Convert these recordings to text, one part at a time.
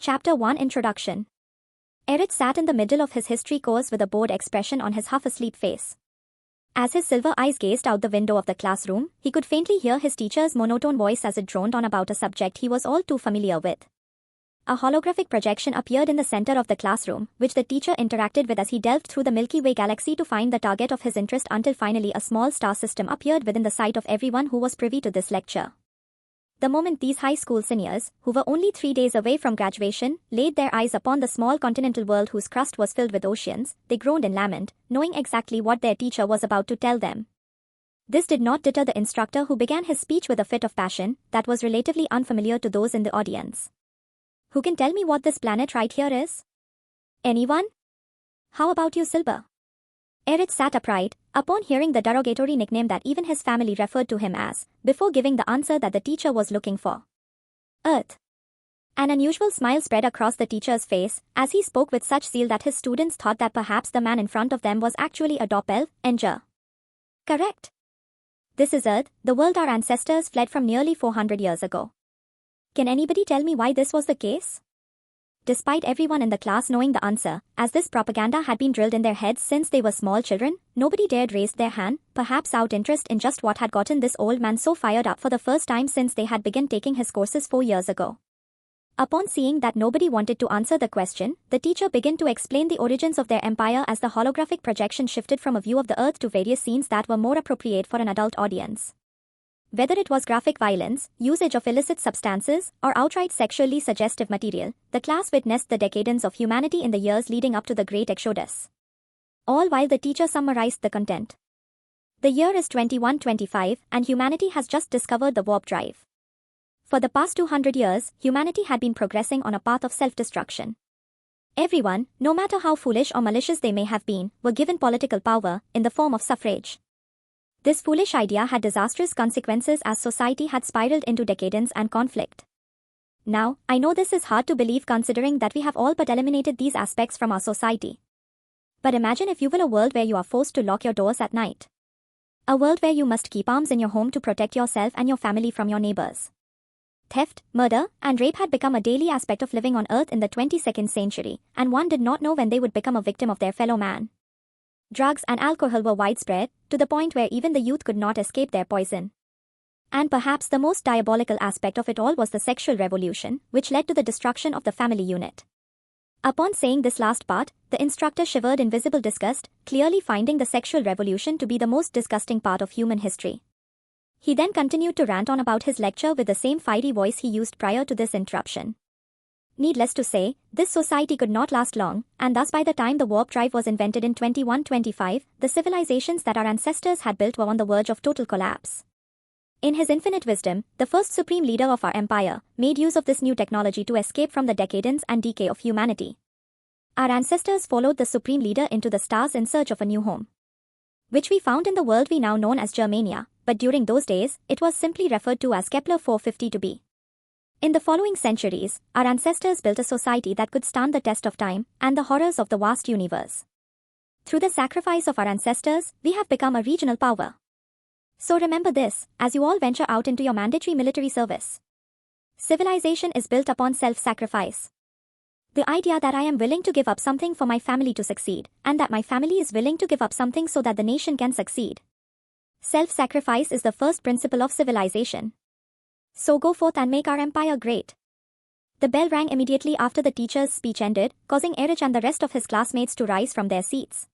Chapter 1 Introduction. Erich sat in the middle of his history course with a bored expression on his half-asleep face. As his silver eyes gazed out the window of the classroom, he could faintly hear his teacher's monotone voice as it droned on about a subject he was all too familiar with. A holographic projection appeared in the center of the classroom, which the teacher interacted with as he delved through the Milky Way galaxy to find the target of his interest until finally a small star system appeared within the sight of everyone who was privy to this lecture. The moment these high school seniors, who were only 3 days away from graduation, laid their eyes upon the small continental world whose crust was filled with oceans, they groaned in lament, knowing exactly what their teacher was about to tell them. This did not deter the instructor, who began his speech with a fit of passion that was relatively unfamiliar to those in the audience. Who can tell me what this planet right here is? Anyone? How about you, Silber? Erich sat upright, upon hearing the derogatory nickname that even his family referred to him as, before giving the answer that the teacher was looking for. Earth. An unusual smile spread across the teacher's face, as he spoke with such zeal that his students thought that perhaps the man in front of them was actually a doppelganger. Correct. This is Earth, the world our ancestors fled from nearly 400 years ago. Can anybody tell me why this was the case? Despite everyone in the class knowing the answer, as this propaganda had been drilled in their heads since they were small children, nobody dared raise their hand, perhaps out interest in just what had gotten this old man so fired up for the first time since they had begun taking his courses 4 years ago. Upon seeing that nobody wanted to answer the question, the teacher began to explain the origins of their empire as the holographic projection shifted from a view of the Earth to various scenes that were more appropriate for an adult audience. Whether it was graphic violence, usage of illicit substances, or outright sexually suggestive material, the class witnessed the decadence of humanity in the years leading up to the Great Exodus. All while the teacher summarized the content. The year is 2125, and humanity has just discovered the warp drive. For the past 200 years, humanity had been progressing on a path of self-destruction. Everyone, no matter how foolish or malicious they may have been, were given political power, in the form of suffrage. This foolish idea had disastrous consequences as society had spiraled into decadence and conflict. Now, I know this is hard to believe considering that we have all but eliminated these aspects from our society. But imagine, if you will, a world where you are forced to lock your doors at night. A world where you must keep arms in your home to protect yourself and your family from your neighbors. Theft, murder, and rape had become a daily aspect of living on Earth in the 22nd century, and one did not know when they would become a victim of their fellow man. Drugs and alcohol were widespread, to the point where even the youth could not escape their poison. And perhaps the most diabolical aspect of it all was the sexual revolution, which led to the destruction of the family unit. Upon saying this last part, the instructor shivered in visible disgust, clearly finding the sexual revolution to be the most disgusting part of human history. He then continued to rant on about his lecture with the same fiery voice he used prior to this interruption. Needless to say, this society could not last long, and thus by the time the warp drive was invented in 2125, the civilizations that our ancestors had built were on the verge of total collapse. In his infinite wisdom, the first supreme leader of our empire made use of this new technology to escape from the decadence and decay of humanity. Our ancestors followed the supreme leader into the stars in search of a new home, which we found in the world we now know as Germania, but during those days, it was simply referred to as Kepler 452b. In the following centuries, our ancestors built a society that could stand the test of time and the horrors of the vast universe. Through the sacrifice of our ancestors, we have become a regional power. So remember this, as you all venture out into your mandatory military service. Civilization is built upon self-sacrifice. The idea that I am willing to give up something for my family to succeed, and that my family is willing to give up something so that the nation can succeed. Self-sacrifice is the first principle of civilization. So go forth and make our empire great. The bell rang immediately after the teacher's speech ended, causing Erich and the rest of his classmates to rise from their seats.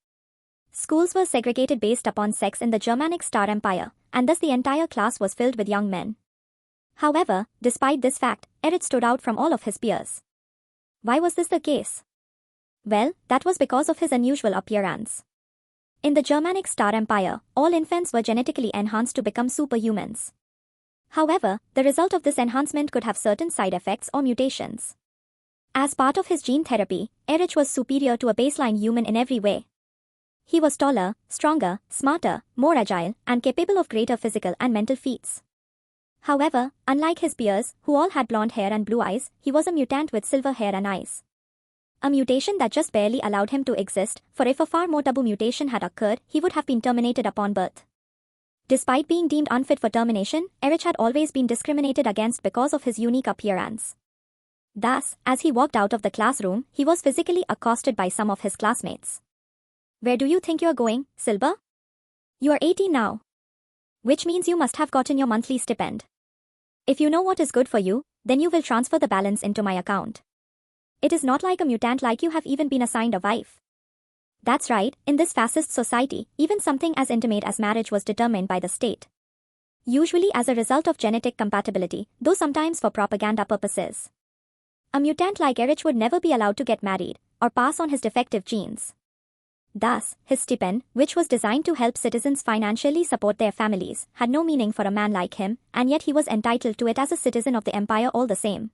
Schools were segregated based upon sex in the Germanic Star-Empire, and thus the entire class was filled with young men. However, despite this fact, Erich stood out from all of his peers. Why was this the case? Well, that was because of his unusual appearance. In the Germanic Star-Empire, all infants were genetically enhanced to become superhumans. However, the result of this enhancement could have certain side effects or mutations. As part of his gene therapy, Erich was superior to a baseline human in every way. He was taller, stronger, smarter, more agile, and capable of greater physical and mental feats. However, unlike his peers, who all had blonde hair and blue eyes, he was a mutant with silver hair and eyes. A mutation that just barely allowed him to exist, for if a far more taboo mutation had occurred, he would have been terminated upon birth. Despite being deemed unfit for termination, Erich had always been discriminated against because of his unique appearance. Thus, as he walked out of the classroom, he was physically accosted by some of his classmates. "Where do you think you're going, Silber? You are 18 now. Which means you must have gotten your monthly stipend. If you know what is good for you, then you will transfer the balance into my account. It is not like a mutant like you have even been assigned a wife." That's right, in this fascist society, even something as intimate as marriage was determined by the state. Usually as a result of genetic compatibility, though sometimes for propaganda purposes. A mutant like Erich would never be allowed to get married, or pass on his defective genes. Thus, his stipend, which was designed to help citizens financially support their families, had no meaning for a man like him, and yet he was entitled to it as a citizen of the empire all the same.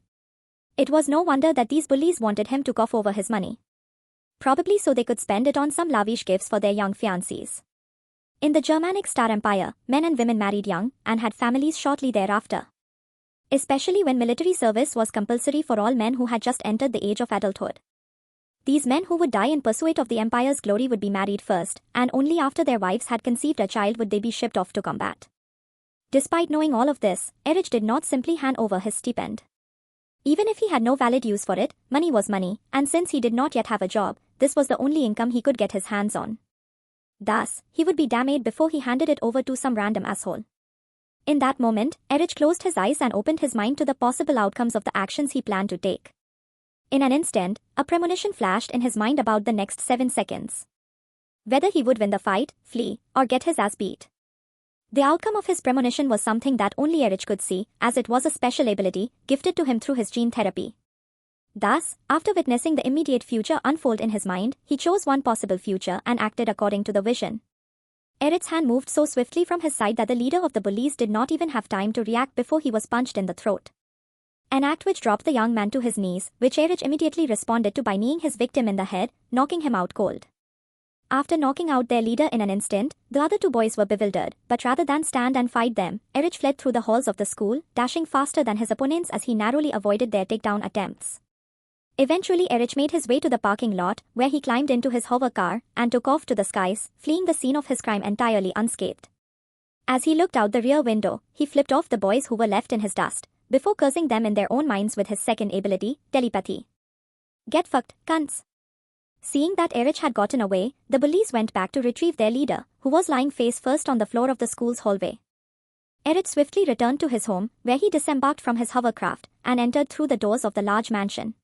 It was no wonder that these bullies wanted him to cough over his money. Probably so they could spend it on some lavish gifts for their young fiancés. In the Germanic Star-Empire, men and women married young, and had families shortly thereafter. Especially when military service was compulsory for all men who had just entered the age of adulthood. These men who would die in pursuit of the empire's glory would be married first, and only after their wives had conceived a child would they be shipped off to combat. Despite knowing all of this, Erich did not simply hand over his stipend. Even if he had no valid use for it, money was money, and since he did not yet have a job, this was the only income he could get his hands on. Thus, he would be damned before he handed it over to some random asshole. In that moment, Erich closed his eyes and opened his mind to the possible outcomes of the actions he planned to take. In an instant, a premonition flashed in his mind about the next 7 seconds. Whether he would win the fight, flee, or get his ass beat. The outcome of his premonition was something that only Erich could see, as it was a special ability, gifted to him through his gene therapy. Thus, after witnessing the immediate future unfold in his mind, he chose one possible future and acted according to the vision. Erich's hand moved so swiftly from his side that the leader of the bullies did not even have time to react before he was punched in the throat. An act which dropped the young man to his knees, which Erich immediately responded to by kneeing his victim in the head, knocking him out cold. After knocking out their leader in an instant, the other two boys were bewildered, but rather than stand and fight them, Erich fled through the halls of the school, dashing faster than his opponents as he narrowly avoided their takedown attempts. Eventually Erich made his way to the parking lot, where he climbed into his hover car, and took off to the skies, fleeing the scene of his crime entirely unscathed. As he looked out the rear window, he flipped off the boys who were left in his dust, before cursing them in their own minds with his second ability, telepathy. "Get fucked, cunts." Seeing that Erich had gotten away, the bullies went back to retrieve their leader, who was lying face first on the floor of the school's hallway. Erich swiftly returned to his home, where he disembarked from his hovercraft, and entered through the doors of the large mansion.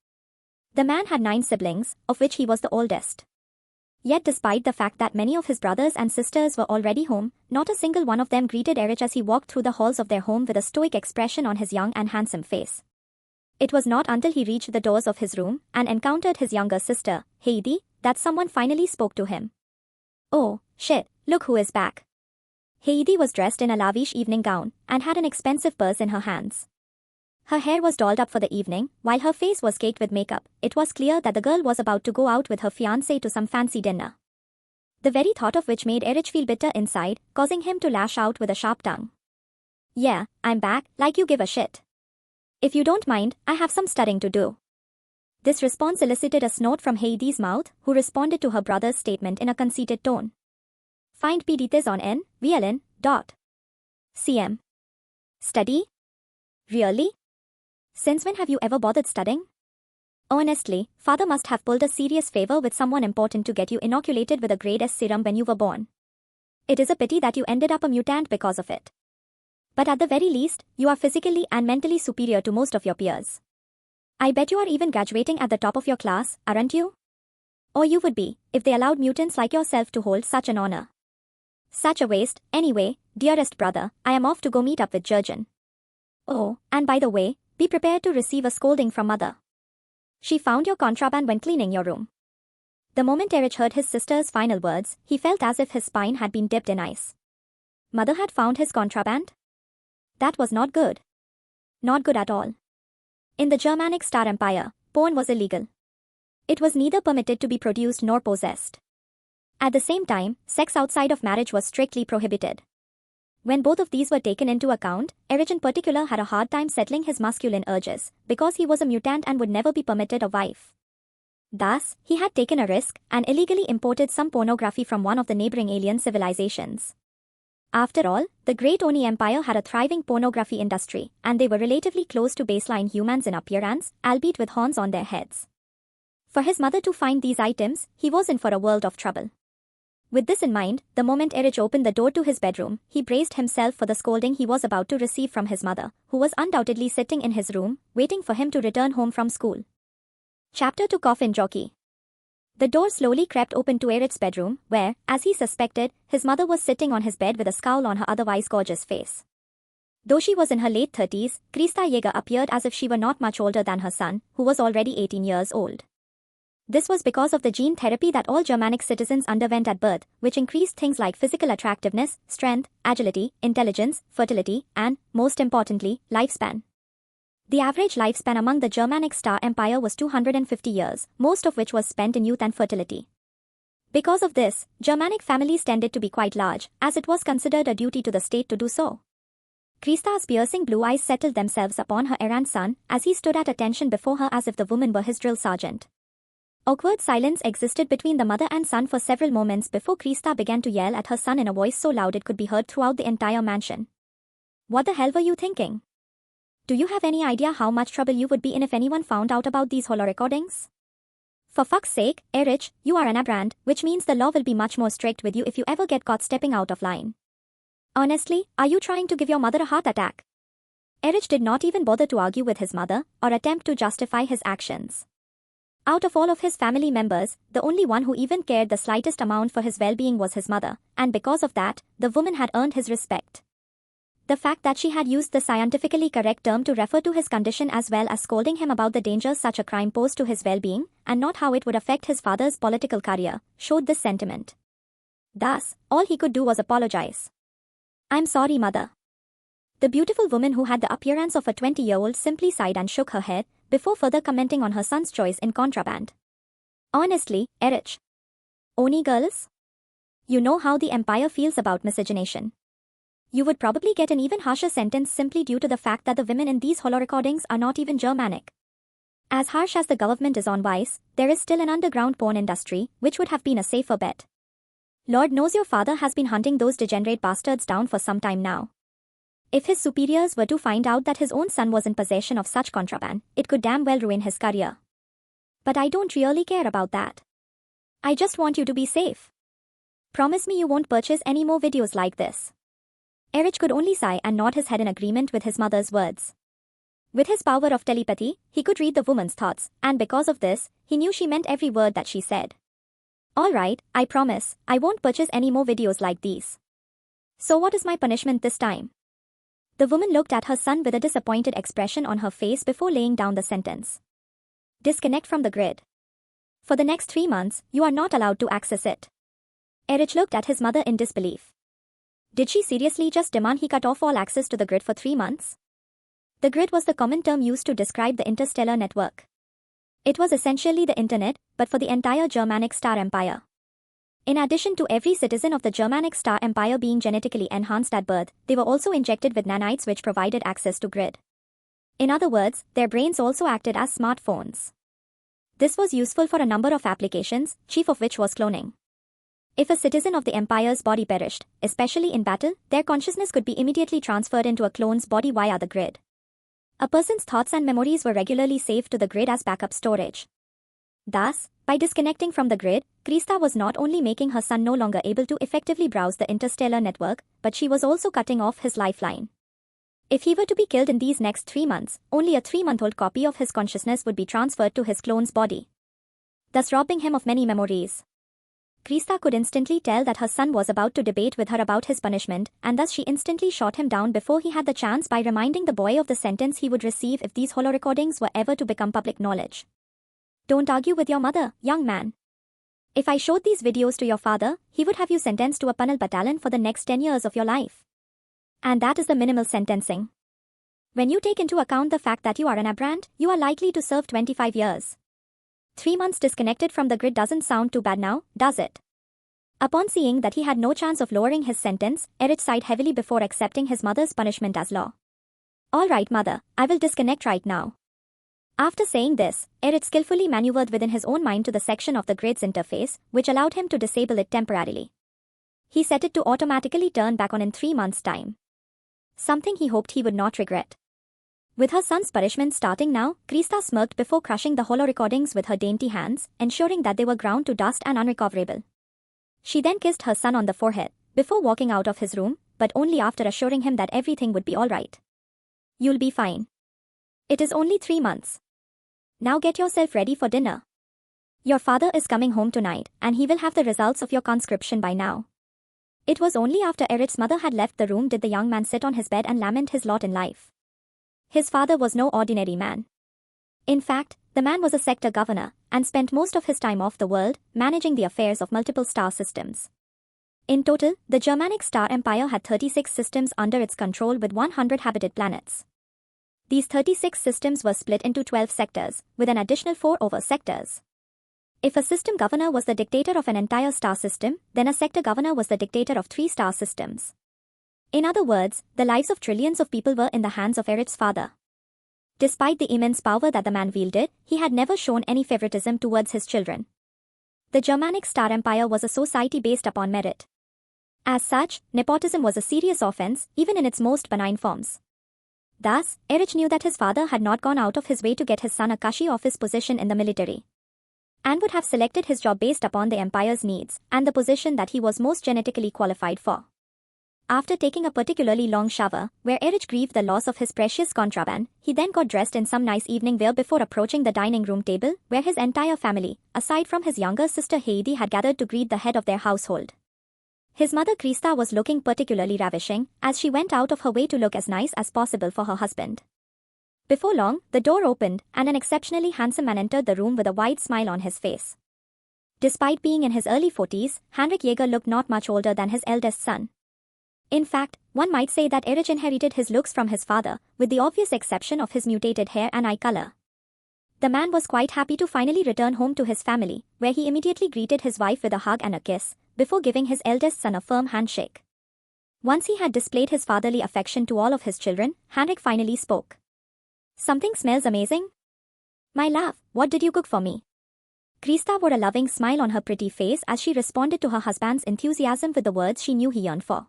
The man had 9 siblings, of which he was the oldest. Yet despite the fact that many of his brothers and sisters were already home, not a single one of them greeted Erich as he walked through the halls of their home with a stoic expression on his young and handsome face. It was not until he reached the doors of his room and encountered his younger sister, Heidi, that someone finally spoke to him. "Oh, shit, look who is back." Heidi was dressed in a lavish evening gown and had an expensive purse in her hands. Her hair was dolled up for the evening, while her face was caked with makeup. It was clear that the girl was about to go out with her fiancé to some fancy dinner. The very thought of which made Erich feel bitter inside, causing him to lash out with a sharp tongue. "Yeah, I'm back, like you give a shit. If you don't mind, I have some studying to do." This response elicited a snort from Heidi's mouth, who responded to her brother's statement in a conceited tone. "Find PDTs on N, VLN, .cm. Study? Really? Since when have you ever bothered studying? Honestly, father must have pulled a serious favor with someone important to get you inoculated with a grade S serum when you were born. It is a pity that you ended up a mutant because of it. But at the very least, you are physically and mentally superior to most of your peers. I bet you are even graduating at the top of your class, aren't you? Or you would be, if they allowed mutants like yourself to hold such an honor. Such a waste. Anyway, dearest brother, I am off to go meet up with Jurgen. Oh, and by the way, be prepared to receive a scolding from mother. She found your contraband when cleaning your room." The moment Erich heard his sister's final words, he felt as if his spine had been dipped in ice. Mother had found his contraband? That was not good. Not good at all. In the Germanic Star-Empire, porn was illegal. It was neither permitted to be produced nor possessed. At the same time, sex outside of marriage was strictly prohibited. When both of these were taken into account, Erich in particular had a hard time settling his masculine urges, because he was a mutant and would never be permitted a wife. Thus, he had taken a risk and illegally imported some pornography from one of the neighboring alien civilizations. After all, the Great Oni Empire had a thriving pornography industry, and they were relatively close to baseline humans in appearance, albeit with horns on their heads. For his mother to find these items, he was in for a world of trouble. With this in mind, the moment Erich opened the door to his bedroom, he braced himself for the scolding he was about to receive from his mother, who was undoubtedly sitting in his room, waiting for him to return home from school. Chapter 2 Coffin Jockey. The door slowly crept open to Erich's bedroom, where, as he suspected, his mother was sitting on his bed with a scowl on her otherwise gorgeous face. Though she was in her late 30s, Krista Jaeger appeared as if she were not much older than her son, who was already 18 years old. This was because of the gene therapy that all Germanic citizens underwent at birth, which increased things like physical attractiveness, strength, agility, intelligence, fertility, and, most importantly, lifespan. The average lifespan among the Germanic Star-Empire was 250 years, most of which was spent in youth and fertility. Because of this, Germanic families tended to be quite large, as it was considered a duty to the state to do so. Krista's piercing blue eyes settled themselves upon her errant son, as he stood at attention before her as if the woman were his drill sergeant. Awkward silence existed between the mother and son for several moments before Krista began to yell at her son in a voice so loud it could be heard throughout the entire mansion. "What the hell were you thinking? Do you have any idea how much trouble you would be in if anyone found out about these holo recordings? For fuck's sake, Erich, you are an aberrant, which means the law will be much more strict with you if you ever get caught stepping out of line. Honestly, are you trying to give your mother a heart attack?" Erich did not even bother to argue with his mother, or attempt to justify his actions. Out of all of his family members, the only one who even cared the slightest amount for his well-being was his mother, and because of that, the woman had earned his respect. The fact that she had used the scientifically correct term to refer to his condition as well as scolding him about the dangers such a crime posed to his well-being, and not how it would affect his father's political career, showed this sentiment. Thus, all he could do was apologize. "I'm sorry, mother." The beautiful woman who had the appearance of a 20-year-old simply sighed and shook her head, before further commenting on her son's choice in contraband. "Honestly, Erich. Oni girls? You know how the Empire feels about miscegenation. You would probably get an even harsher sentence simply due to the fact that the women in these holo recordings are not even Germanic. As harsh as the government is on vice, there is still an underground porn industry, which would have been a safer bet. Lord knows your father has been hunting those degenerate bastards down for some time now. If his superiors were to find out that his own son was in possession of such contraband, it could damn well ruin his career. But I don't really care about that. I just want you to be safe. Promise me you won't purchase any more videos like this." Erich could only sigh and nod his head in agreement with his mother's words. With his power of telepathy, he could read the woman's thoughts, and because of this, he knew she meant every word that she said. "All right, I promise, I won't purchase any more videos like these. So what is my punishment this time?" The woman looked at her son with a disappointed expression on her face before laying down the sentence. "Disconnect from the grid. For the next 3 months, you are not allowed to access it." Erich looked at his mother in disbelief. Did she seriously just demand he cut off all access to the grid for 3 months? The grid was the common term used to describe the interstellar network. It was essentially the internet, but for the entire Germanic Star-Empire. In addition to every citizen of the Germanic Star-Empire being genetically enhanced at birth, they were also injected with nanites which provided access to grid. In other words, their brains also acted as smartphones. This was useful for a number of applications, chief of which was cloning. If a citizen of the Empire's body perished, especially in battle, their consciousness could be immediately transferred into a clone's body via the grid. A person's thoughts and memories were regularly saved to the grid as backup storage. Thus, by disconnecting from the grid, Krista was not only making her son no longer able to effectively browse the interstellar network, but she was also cutting off his lifeline. If he were to be killed in these next 3 months, only a 3-month-old copy of his consciousness would be transferred to his clone's body, thus robbing him of many memories. Krista could instantly tell that her son was about to debate with her about his punishment, and thus she instantly shot him down before he had the chance by reminding the boy of the sentence he would receive if these holo recordings were ever to become public knowledge. "Don't argue with your mother, young man. If I showed these videos to your father, he would have you sentenced to a penal battalion for the next 10 years of your life. And that is the minimal sentencing. When you take into account the fact that you are an aberrant, you are likely to serve 25 years. 3 months disconnected from the grid doesn't sound too bad now, does it?" Upon seeing that he had no chance of lowering his sentence, Erich sighed heavily before accepting his mother's punishment as law. "All right, mother, I will disconnect right now." After saying this, Erich skillfully maneuvered within his own mind to the section of the grid's interface, which allowed him to disable it temporarily. he set it to automatically turn back on in 3 months' time. Something he hoped he would not regret. With her son's punishment starting now, Krista smirked before crushing the holo recordings with her dainty hands, ensuring that they were ground to dust and unrecoverable. She then kissed her son on the forehead, before walking out of his room, but only after assuring him that everything would be alright. You'll be fine. It is only 3 months. Now get yourself ready for dinner. Your father is coming home tonight, and he will have the results of your conscription by now. It was only after Erich's mother had left the room did the young man sit on his bed and lament his lot in life. His father was no ordinary man. In fact, the man was a sector governor, and spent most of his time off the world, managing the affairs of multiple star systems. In total, the Germanic Star-Empire had 36 systems under its control with 100 habited planets. These 36 systems were split into 12 sectors, with an additional 4 over-sectors. If a system governor was the dictator of an entire star system, then a sector governor was the dictator of 3 star systems. In other words, the lives of trillions of people were in the hands of Erich's father. Despite the immense power that the man wielded, he had never shown any favoritism towards his children. The Germanic Star-Empire was a society based upon merit. As such, nepotism was a serious offense, even in its most benign forms. Thus, Erich knew that his father had not gone out of his way to get his son a cushy office position in the military, and would have selected his job based upon the empire's needs and the position that he was most genetically qualified for. After taking a particularly long shower, where Erich grieved the loss of his precious contraband, he then got dressed in some nice evening wear before approaching the dining room table, where his entire family, aside from his younger sister Heidi, had gathered to greet the head of their household. His mother Krista was looking particularly ravishing, as she went out of her way to look as nice as possible for her husband. Before long, the door opened, and an exceptionally handsome man entered the room with a wide smile on his face. Despite being in his early 40s, Heinrich Jaeger looked not much older than his eldest son. In fact, one might say that Erich inherited his looks from his father, with the obvious exception of his mutated hair and eye color. The man was quite happy to finally return home to his family, where he immediately greeted his wife with a hug and a kiss, before giving his eldest son a firm handshake. Once he had displayed his fatherly affection to all of his children, Heinrich finally spoke. "Something smells amazing. My love, what did you cook for me?" Krista wore a loving smile on her pretty face as she responded to her husband's enthusiasm with the words she knew he yearned for.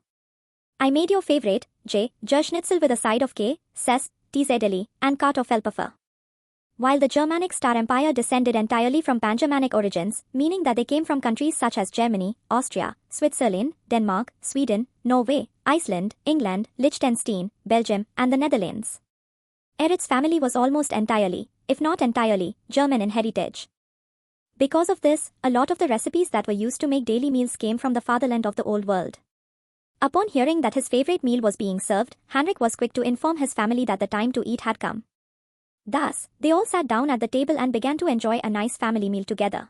"I made your favorite, Schnitzel with a side of Käse, Tzatzeli, and Kartoffelpuffer." While the Germanic Star-Empire descended entirely from Pan-Germanic origins, meaning that they came from countries such as Germany, Austria, Switzerland, Denmark, Sweden, Norway, Iceland, England, Liechtenstein, Belgium, and the Netherlands. Erich's family was almost entirely, if not entirely, German in heritage. Because of this, a lot of the recipes that were used to make daily meals came from the fatherland of the Old World. Upon hearing that his favorite meal was being served, Heinrich was quick to inform his family that the time to eat had come. Thus, they all sat down at the table and began to enjoy a nice family meal together.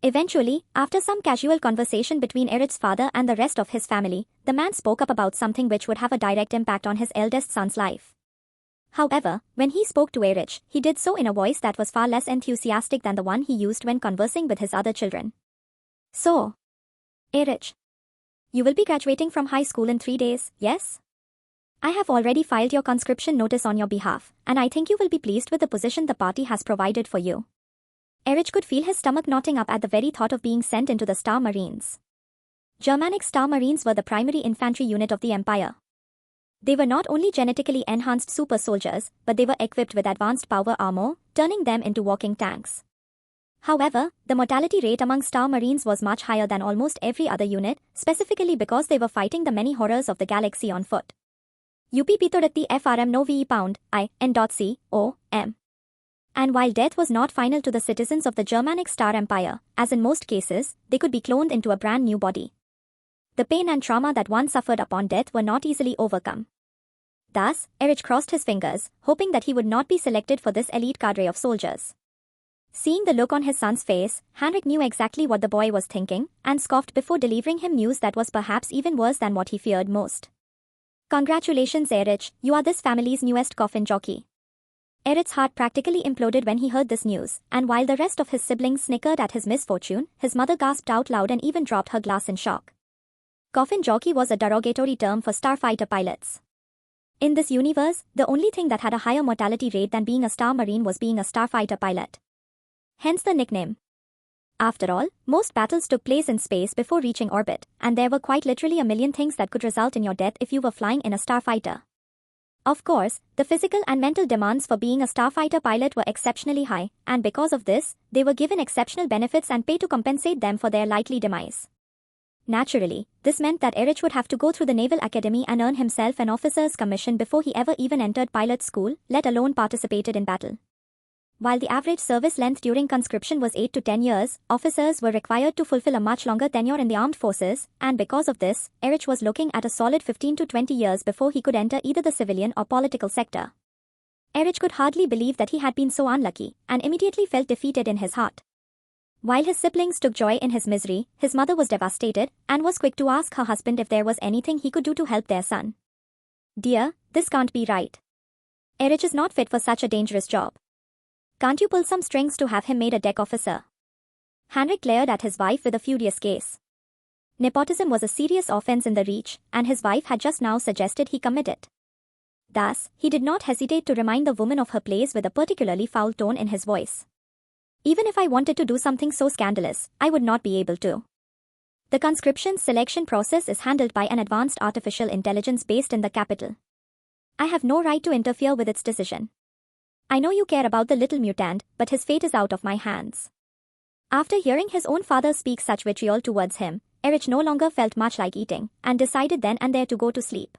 Eventually, after some casual conversation between Erich's father and the rest of his family, the man spoke up about something which would have a direct impact on his eldest son's life. However, when he spoke to Erich, he did so in a voice that was far less enthusiastic than the one he used when conversing with his other children. "So, Erich, you will be graduating from high school in 3 days, yes? I have already filed your conscription notice on your behalf, and I think you will be pleased with the position the party has provided for you." Erich could feel his stomach knotting up at the very thought of being sent into the Star Marines. Germanic Star Marines were the primary infantry unit of the Empire. They were not only genetically enhanced super soldiers, but they were equipped with advanced power armor, turning them into walking tanks. However, the mortality rate among Star Marines was much higher than almost every other unit, specifically because they were fighting the many horrors of the galaxy on foot. UPP Todatti FRM no VE pound, IN.C.O.M. And while death was not final to the citizens of the Germanic Star-Empire, as in most cases, they could be cloned into a brand new body. The pain and trauma that one suffered upon death were not easily overcome. Thus, Erich crossed his fingers, hoping that he would not be selected for this elite cadre of soldiers. Seeing the look on his son's face, Heinrich knew exactly what the boy was thinking, and scoffed before delivering him news that was perhaps even worse than what he feared most. "Congratulations, Erich, you are this family's newest coffin jockey." Erich's heart practically imploded when he heard this news, and while the rest of his siblings snickered at his misfortune, his mother gasped out loud and even dropped her glass in shock. Coffin jockey was a derogatory term for starfighter pilots. In this universe, the only thing that had a higher mortality rate than being a Star Marine was being a starfighter pilot. Hence the nickname. After all, most battles took place in space before reaching orbit, and there were quite literally a million things that could result in your death if you were flying in a starfighter. Of course, the physical and mental demands for being a starfighter pilot were exceptionally high, and because of this, they were given exceptional benefits and pay to compensate them for their likely demise. Naturally, this meant that Erich would have to go through the Naval Academy and earn himself an officer's commission before he ever even entered pilot school, let alone participated in battle. While the average service length during conscription was 8 to 10 years, officers were required to fulfill a much longer tenure in the armed forces, and because of this, Erich was looking at a solid 15 to 20 years before he could enter either the civilian or political sector. Erich could hardly believe that he had been so unlucky, and immediately felt defeated in his heart. While his siblings took joy in his misery, his mother was devastated, and was quick to ask her husband if there was anything he could do to help their son. "Dear, this can't be right. Erich is not fit for such a dangerous job. Can't you pull some strings to have him made a deck officer?" Heinrich glared at his wife with a furious gaze. Nepotism was a serious offense in the Reich, and his wife had just now suggested he commit it. Thus, he did not hesitate to remind the woman of her place with a particularly foul tone in his voice. "Even if I wanted to do something so scandalous, I would not be able to. The conscription selection process is handled by an advanced artificial intelligence based in the capital. I have no right to interfere with its decision. I know you care about the little mutant, but his fate is out of my hands." After hearing his own father speak such vitriol towards him, Erich no longer felt much like eating, and decided then and there to go to sleep.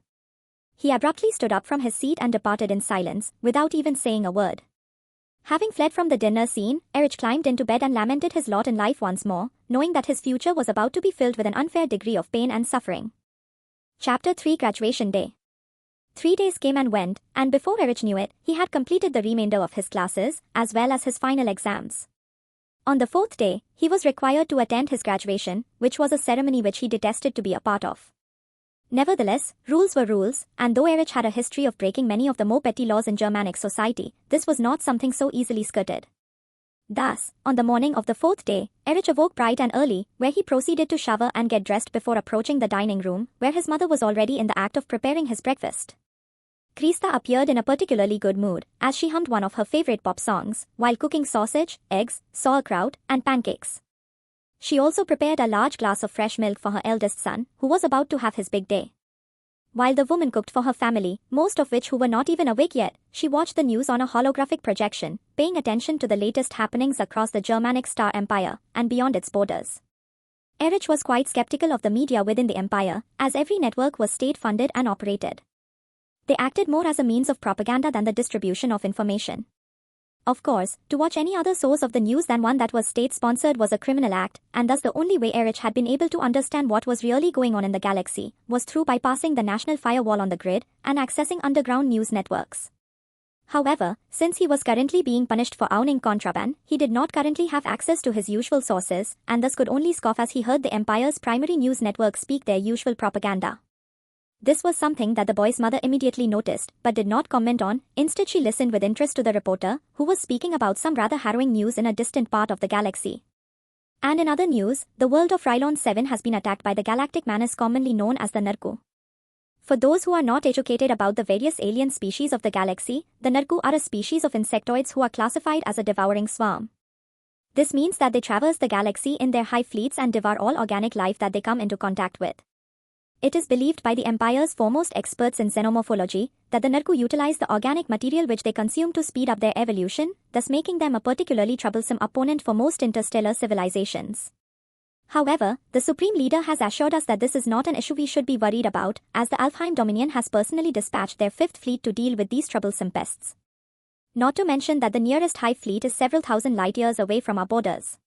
He abruptly stood up from his seat and departed in silence, without even saying a word. Having fled from the dinner scene, Erich climbed into bed and lamented his lot in life once more, knowing that his future was about to be filled with an unfair degree of pain and suffering. Chapter 3 Graduation Day. 3 days came and went, and before Erich knew it, he had completed the remainder of his classes, as well as his final exams. On the 4th day, he was required to attend his graduation, which was a ceremony which he detested to be a part of. Nevertheless, rules were rules, and though Erich had a history of breaking many of the more petty laws in Germanic society, this was not something so easily skirted. Thus, on the morning of the 4th day, Erich awoke bright and early, where he proceeded to shower and get dressed before approaching the dining room, where his mother was already in the act of preparing his breakfast. Krista appeared in a particularly good mood, as she hummed one of her favorite pop songs, while cooking sausage, eggs, sauerkraut, and pancakes. She also prepared a large glass of fresh milk for her eldest son, who was about to have his big day. While the woman cooked for her family, most of which who were not even awake yet, she watched the news on a holographic projection, paying attention to the latest happenings across the Germanic Star-Empire, and beyond its borders. Erich was quite skeptical of the media within the empire, as every network was state-funded and operated. They acted more as a means of propaganda than the distribution of information. Of course, to watch any other source of the news than one that was state-sponsored was a criminal act, and thus the only way Erich had been able to understand what was really going on in the galaxy was through bypassing the national firewall on the grid and accessing underground news networks. However, since he was currently being punished for owning contraband, he did not currently have access to his usual sources, and thus could only scoff as he heard the Empire's primary news network speak their usual propaganda. This was something that the boy's mother immediately noticed, but did not comment on. Instead, she listened with interest to the reporter, who was speaking about some rather harrowing news in a distant part of the galaxy. And in other news, the world of Rylon 7 has been attacked by the galactic menace commonly known as the Narku. For those who are not educated about the various alien species of the galaxy, the Narku are a species of insectoids who are classified as a devouring swarm. This means that they traverse the galaxy in their hive fleets and devour all organic life that they come into contact with. It is believed by the Empire's foremost experts in xenomorphology that the Narku utilize the organic material which they consume to speed up their evolution, thus making them a particularly troublesome opponent for most interstellar civilizations. However, the Supreme Leader has assured us that this is not an issue we should be worried about, as the Alfheim Dominion has personally dispatched their 5th fleet to deal with these troublesome pests. Not to mention that the nearest hive fleet is several thousand light-years away from our borders.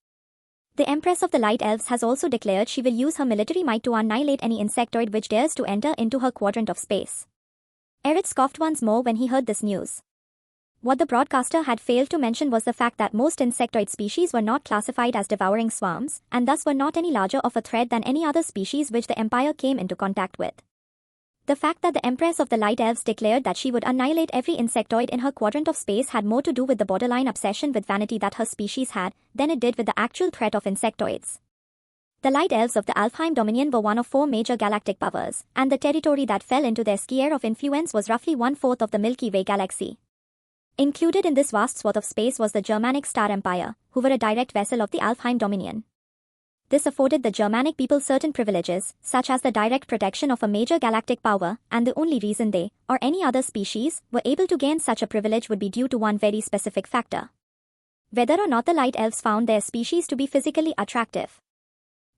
The Empress of the Light Elves has also declared she will use her military might to annihilate any insectoid which dares to enter into her quadrant of space. Erich scoffed once more when he heard this news. What the broadcaster had failed to mention was the fact that most insectoid species were not classified as devouring swarms, and thus were not any larger of a threat than any other species which the Empire came into contact with. The fact that the Empress of the Light Elves declared that she would annihilate every insectoid in her quadrant of space had more to do with the borderline obsession with vanity that her species had, than it did with the actual threat of insectoids. The Light Elves of the Alfheim Dominion were one of 4 major galactic powers, and the territory that fell into their sphere of influence was roughly 1/4 of the Milky Way galaxy. Included in this vast swath of space was the Germanic Star-Empire, who were a direct vassal of the Alfheim dominion. This afforded the Germanic people certain privileges, such as the direct protection of a major galactic power, and the only reason they, or any other species, were able to gain such a privilege would be due to one very specific factor: whether or not the Light Elves found their species to be physically attractive.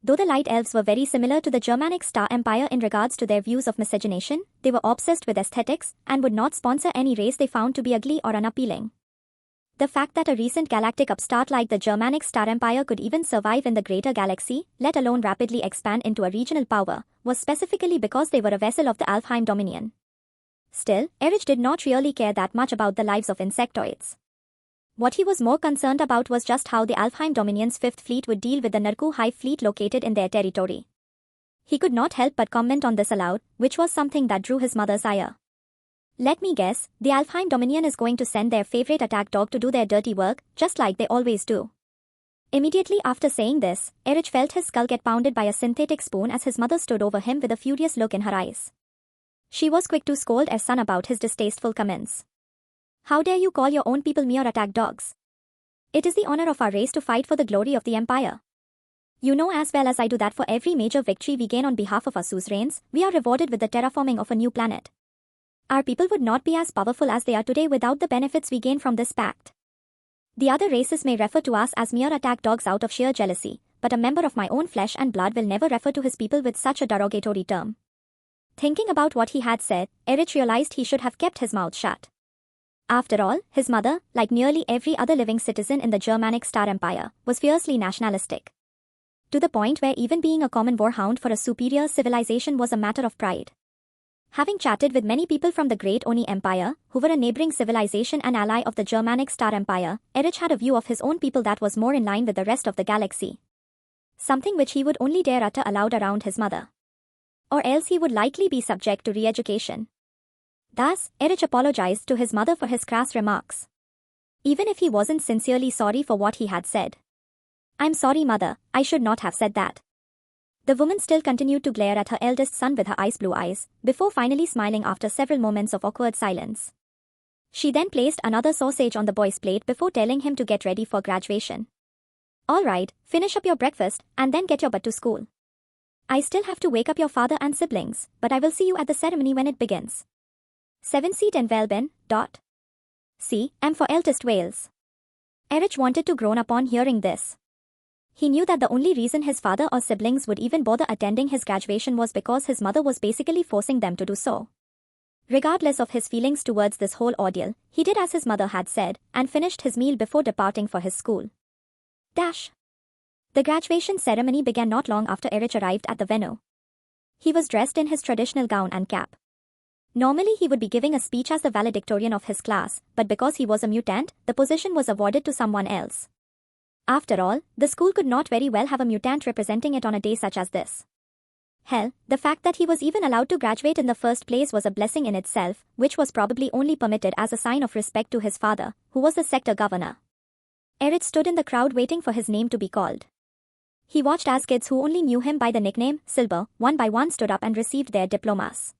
Though the Light Elves were very similar to the Germanic Star-Empire in regards to their views of miscegenation, they were obsessed with aesthetics, and would not sponsor any race they found to be ugly or unappealing. The fact that a recent galactic upstart like the Germanic Star-Empire could even survive in the greater galaxy, let alone rapidly expand into a regional power, was specifically because they were a vessel of the Alfheim dominion. Still, Erich did not really care that much about the lives of insectoids. What he was more concerned about was just how the Alfheim Dominion's Fifth Fleet would deal with the Nurku Hive fleet located in their territory. He could not help but comment on this aloud, which was something that drew his mother's ire. "Let me guess, the Alfheim Dominion is going to send their favorite attack dog to do their dirty work, just like they always do." Immediately after saying this, Erich felt his skull get pounded by a synthetic spoon as his mother stood over him with a furious look in her eyes. She was quick to scold her son about his distasteful comments. "How dare you call your own people mere attack dogs? It is the honor of our race to fight for the glory of the Empire. You know as well as I do that for every major victory we gain on behalf of our suzerains, we are rewarded with the terraforming of a new planet. Our people would not be as powerful as they are today without the benefits we gain from this pact. The other races may refer to us as mere attack dogs out of sheer jealousy, but a member of my own flesh and blood will never refer to his people with such a derogatory term." Thinking about what he had said, Erich realized he should have kept his mouth shut. After all, his mother, like nearly every other living citizen in the Germanic Star-Empire, was fiercely nationalistic. To the point where even being a common warhound for a superior civilization was a matter of pride. Having chatted with many people from the Great Oni Empire, who were a neighboring civilization and ally of the Germanic Star-Empire, Erich had a view of his own people that was more in line with the rest of the galaxy. Something which he would only dare utter aloud around his mother. Or else he would likely be subject to re-education. Thus, Erich apologized to his mother for his crass remarks. Even if he wasn't sincerely sorry for what he had said. "I'm sorry, mother, I should not have said that." The woman still continued to glare at her eldest son with her ice blue eyes, before finally smiling after several moments of awkward silence. She then placed another sausage on the boy's plate before telling him to get ready for graduation. "All right, finish up your breakfast, and then get your butt to school. I still have to wake up your father and siblings, but I will see you at the ceremony when it begins. 7 seat and Welben, . C. M for eldest Wales." Erich wanted to groan upon hearing this. He knew that the only reason his father or siblings would even bother attending his graduation was because his mother was basically forcing them to do so. Regardless of his feelings towards this whole ordeal, he did as his mother had said, and finished his meal before departing for his school. The graduation ceremony began not long after Erich arrived at the venue. He was dressed in his traditional gown and cap. Normally he would be giving a speech as the valedictorian of his class, but because he was a mutant, the position was awarded to someone else. After all, the school could not very well have a mutant representing it on a day such as this. Hell, the fact that he was even allowed to graduate in the first place was a blessing in itself, which was probably only permitted as a sign of respect to his father, who was the sector governor. Erich stood in the crowd waiting for his name to be called. He watched as kids who only knew him by the nickname Silber, one by one stood up and received their diplomas.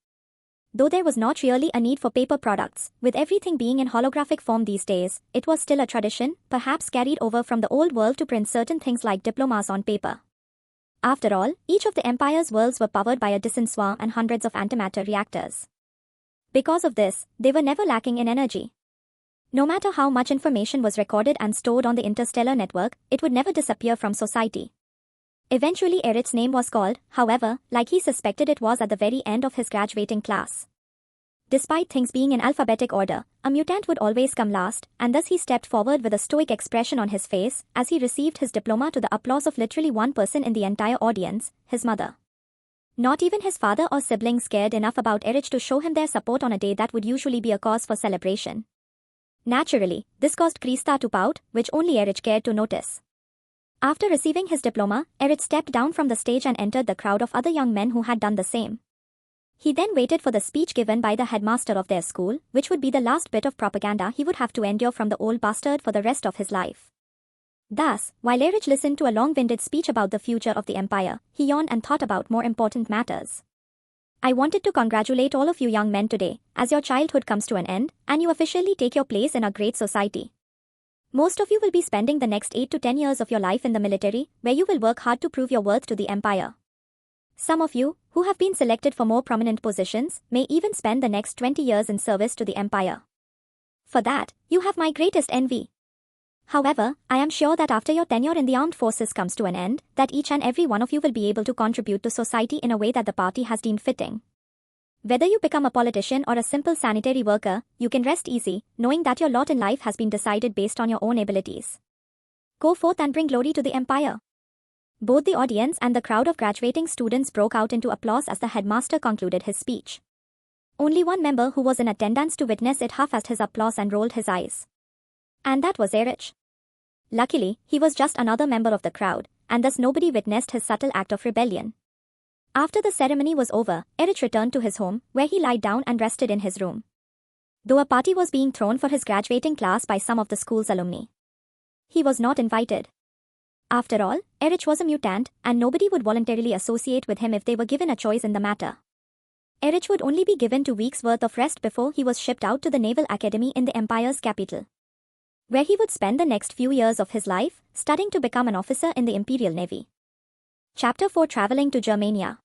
Though there was not really a need for paper products, with everything being in holographic form these days, it was still a tradition, perhaps carried over from the old world to print certain things like diplomas on paper. After all, each of the Empire's worlds were powered by a distant swarm and hundreds of antimatter reactors. Because of this, they were never lacking in energy. No matter how much information was recorded and stored on the interstellar network, it would never disappear from society. Eventually Erich's name was called, however, like he suspected it was at the very end of his graduating class. Despite things being in alphabetic order, a mutant would always come last, and thus he stepped forward with a stoic expression on his face as he received his diploma to the applause of literally one person in the entire audience, his mother. Not even his father or siblings cared enough about Erich to show him their support on a day that would usually be a cause for celebration. Naturally, this caused Krista to pout, which only Erich cared to notice. After receiving his diploma, Erich stepped down from the stage and entered the crowd of other young men who had done the same. He then waited for the speech given by the headmaster of their school, which would be the last bit of propaganda he would have to endure from the old bastard for the rest of his life. Thus, while Erich listened to a long-winded speech about the future of the Empire, he yawned and thought about more important matters. I wanted to congratulate all of you young men today, as your childhood comes to an end, and you officially take your place in our great society. Most of you will be spending the next 8 to 10 years of your life in the military, where you will work hard to prove your worth to the empire. Some of you, who have been selected for more prominent positions, may even spend the next 20 years in service to the empire. For that, you have my greatest envy. However, I am sure that after your tenure in the armed forces comes to an end, that each and every one of you will be able to contribute to society in a way that the party has deemed fitting. Whether you become a politician or a simple sanitary worker, you can rest easy, knowing that your lot in life has been decided based on your own abilities. Go forth and bring glory to the empire. Both the audience and the crowd of graduating students broke out into applause as the headmaster concluded his speech. Only one member who was in attendance to witness it half-assed his applause and rolled his eyes. And that was Erich. Luckily, he was just another member of the crowd, and thus nobody witnessed his subtle act of rebellion. After the ceremony was over, Erich returned to his home, where he lied down and rested in his room. Though a party was being thrown for his graduating class by some of the school's alumni, he was not invited. After all, Erich was a mutant, and nobody would voluntarily associate with him if they were given a choice in the matter. Erich would only be given 2 weeks' worth of rest before he was shipped out to the Naval Academy in the empire's capital, where he would spend the next few years of his life, studying to become an officer in the Imperial Navy. Chapter 4: Traveling to Germania.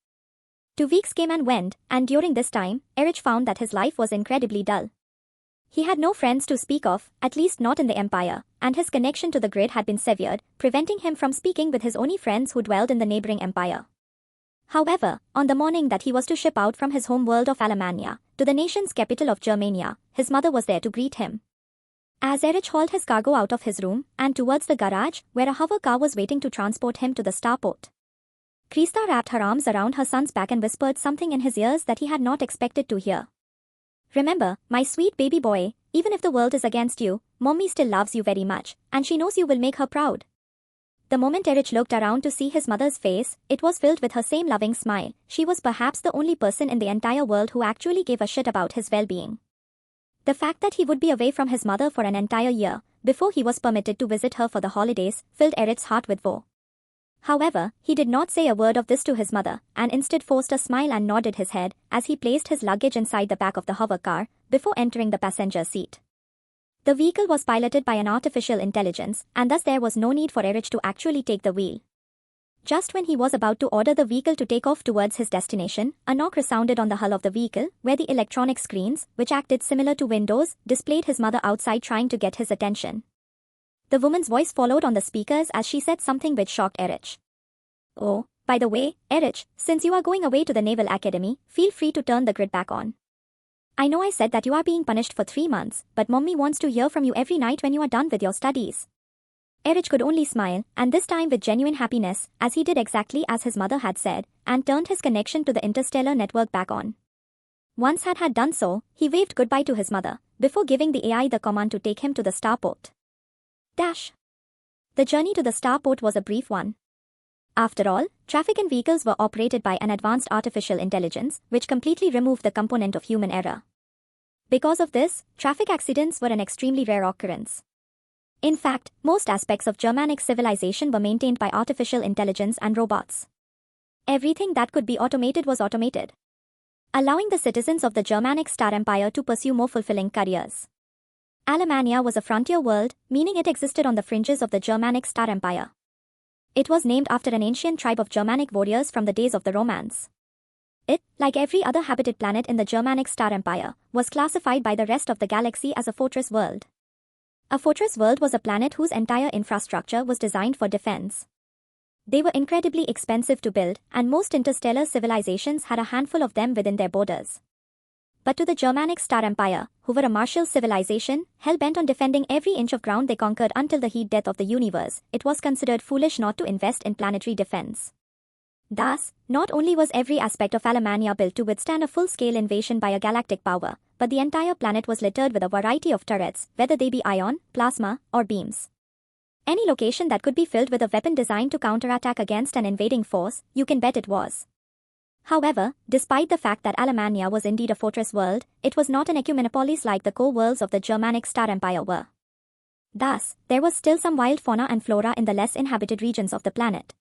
2 weeks came and went, and during this time, Erich found that his life was incredibly dull. He had no friends to speak of, at least not in the empire, and his connection to the grid had been severed, preventing him from speaking with his only friends who dwelled in the neighboring empire. However, on the morning that he was to ship out from his home world of Alemannia to the nation's capital of Germania, his mother was there to greet him. As Erich hauled his cargo out of his room and towards the garage, where a hover car was waiting to transport him to the starport, Krista wrapped her arms around her son's back and whispered something in his ears that he had not expected to hear. Remember, my sweet baby boy, even if the world is against you, Mommy still loves you very much, and she knows you will make her proud. The moment Erich looked around to see his mother's face, it was filled with her same loving smile. She was perhaps the only person in the entire world who actually gave a shit about his well-being. The fact that he would be away from his mother for an entire year, before he was permitted to visit her for the holidays, filled Erich's heart with woe. However, he did not say a word of this to his mother, and instead forced a smile and nodded his head as he placed his luggage inside the back of the hover car before entering the passenger seat. The vehicle was piloted by an artificial intelligence, and thus there was no need for Erich to actually take the wheel. Just when he was about to order the vehicle to take off towards his destination, a knock resounded on the hull of the vehicle, where the electronic screens, which acted similar to windows, displayed his mother outside trying to get his attention. The woman's voice followed on the speakers as she said something which shocked Erich. "Oh, by the way, Erich, since you are going away to the Naval Academy, feel free to turn the grid back on. I know I said that you are being punished for 3 months, but Mommy wants to hear from you every night when you are done with your studies." Erich could only smile, and this time with genuine happiness, as he did exactly as his mother had said, and turned his connection to the interstellar network back on. Once had done so, he waved goodbye to his mother, before giving the AI the command to take him to the starport. The journey to the starport was a brief one. After all, traffic and vehicles were operated by an advanced artificial intelligence, which completely removed the component of human error. Because of this, traffic accidents were an extremely rare occurrence. In fact, most aspects of Germanic civilization were maintained by artificial intelligence and robots. Everything that could be automated was automated, allowing the citizens of the Germanic Star-Empire to pursue more fulfilling careers. Alemannia was a frontier world, meaning it existed on the fringes of the Germanic Star-Empire. It was named after an ancient tribe of Germanic warriors from the days of the Romans. It, like every other habited planet in the Germanic Star-Empire, was classified by the rest of the galaxy as a fortress world. A fortress world was a planet whose entire infrastructure was designed for defense. They were incredibly expensive to build, and most interstellar civilizations had a handful of them within their borders. But to the Germanic Star-Empire, who were a martial civilization, hell-bent on defending every inch of ground they conquered until the heat death of the universe, it was considered foolish not to invest in planetary defense. Thus, not only was every aspect of Alemannia built to withstand a full-scale invasion by a galactic power, but the entire planet was littered with a variety of turrets, whether they be ion, plasma, or beams. Any location that could be filled with a weapon designed to counterattack against an invading force, you can bet it was. However, despite the fact that Alemannia was indeed a fortress world, it was not an ecumenopolis like the core worlds of the Germanic Star-Empire were. Thus, there was still some wild fauna and flora in the less inhabited regions of the planet.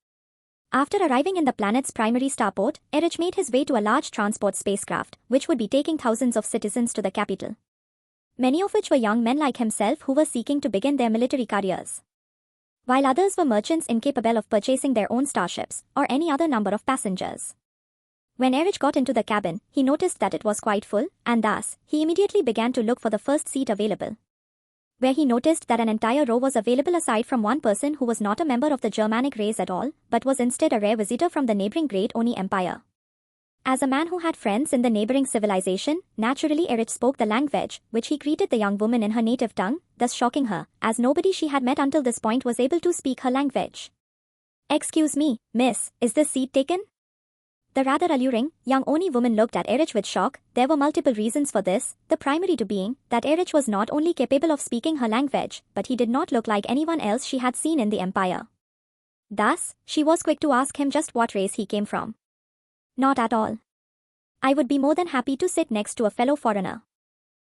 After arriving in the planet's primary starport, Erich made his way to a large transport spacecraft, which would be taking thousands of citizens to the capital. Many of which were young men like himself who were seeking to begin their military careers, while others were merchants incapable of purchasing their own starships, or any other number of passengers. When Erich got into the cabin, he noticed that it was quite full, and thus, he immediately began to look for the first seat available, where he noticed that an entire row was available aside from one person who was not a member of the Germanic race at all, but was instead a rare visitor from the neighboring Great Oni Empire. As a man who had friends in the neighboring civilization, naturally Erich spoke the language, which he greeted the young woman in her native tongue, thus shocking her, as nobody she had met until this point was able to speak her language. "Excuse me, miss, is this seat taken?" The rather alluring, young Oni woman looked at Erich with shock. There were multiple reasons for this, the primary to being that Erich was not only capable of speaking her language, but he did not look like anyone else she had seen in the empire. Thus, she was quick to ask him just what race he came from. "Not at all. I would be more than happy to sit next to a fellow foreigner."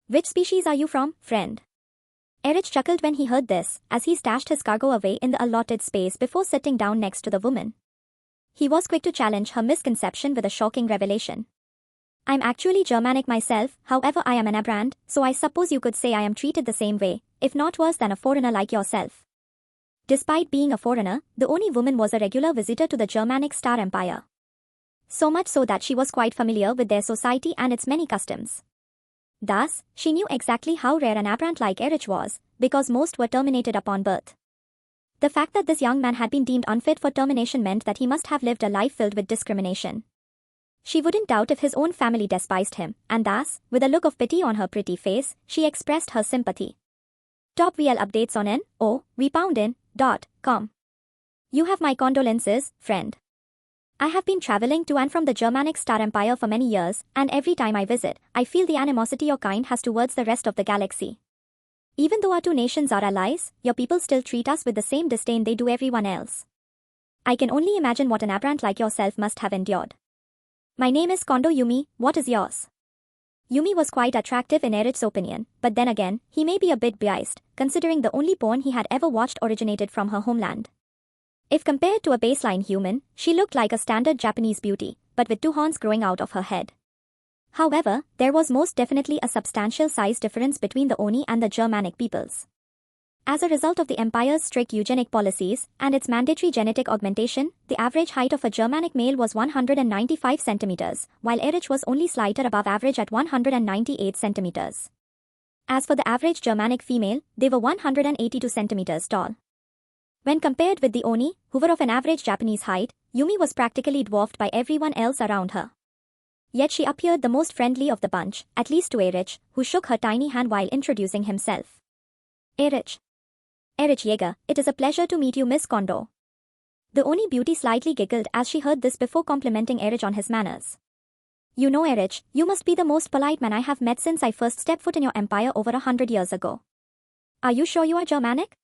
"Which species are you from, friend?" Erich chuckled when he heard this, as he stashed his cargo away in the allotted space before sitting down next to the woman. He was quick to challenge her misconception with a shocking revelation. "I'm actually Germanic myself, however I am an aberrant, so I suppose you could say I am treated the same way, if not worse than a foreigner like yourself." Despite being a foreigner, the Oni woman was a regular visitor to the Germanic Star-Empire. So much so that she was quite familiar with their society and its many customs. Thus, she knew exactly how rare an aberrant like Erich was, because most were terminated upon birth. The fact that this young man had been deemed unfit for termination meant that he must have lived a life filled with discrimination. She wouldn't doubt if his own family despised him, and thus, with a look of pity on her pretty face, she expressed her sympathy. Top VL updates on NOWepoundin.com. You have my condolences, friend. I have been traveling to and from the Germanic Star-Empire for many years, and every time I visit, I feel the animosity your kind has towards the rest of the galaxy. Even though our two nations are allies, your people still treat us with the same disdain they do everyone else. I can only imagine what an aberrant like yourself must have endured. My name is Kondo Yumi, what is yours? Yumi was quite attractive in Erich's opinion, but then again, he may be a bit biased, considering the only porn he had ever watched originated from her homeland. If compared to a baseline human, she looked like a standard Japanese beauty, but with two horns growing out of her head. However, there was most definitely a substantial size difference between the Oni and the Germanic peoples. As a result of the empire's strict eugenic policies and its mandatory genetic augmentation, the average height of a Germanic male was 195 centimeters, while Erich was only slightly above average at 198 centimeters. As for the average Germanic female, they were 182 centimeters tall. When compared with the Oni, who were of an average Japanese height, Yumi was practically dwarfed by everyone else around her. Yet she appeared the most friendly of the bunch, at least to Erich, who shook her tiny hand while introducing himself. Erich Jaeger, it is a pleasure to meet you, Miss Kondo. The Oni beauty slightly giggled as she heard this before complimenting Erich on his manners. You know, Erich, you must be the most polite man I have met since I first stepped foot in your empire over 100 years ago. Are you sure you are Germanic?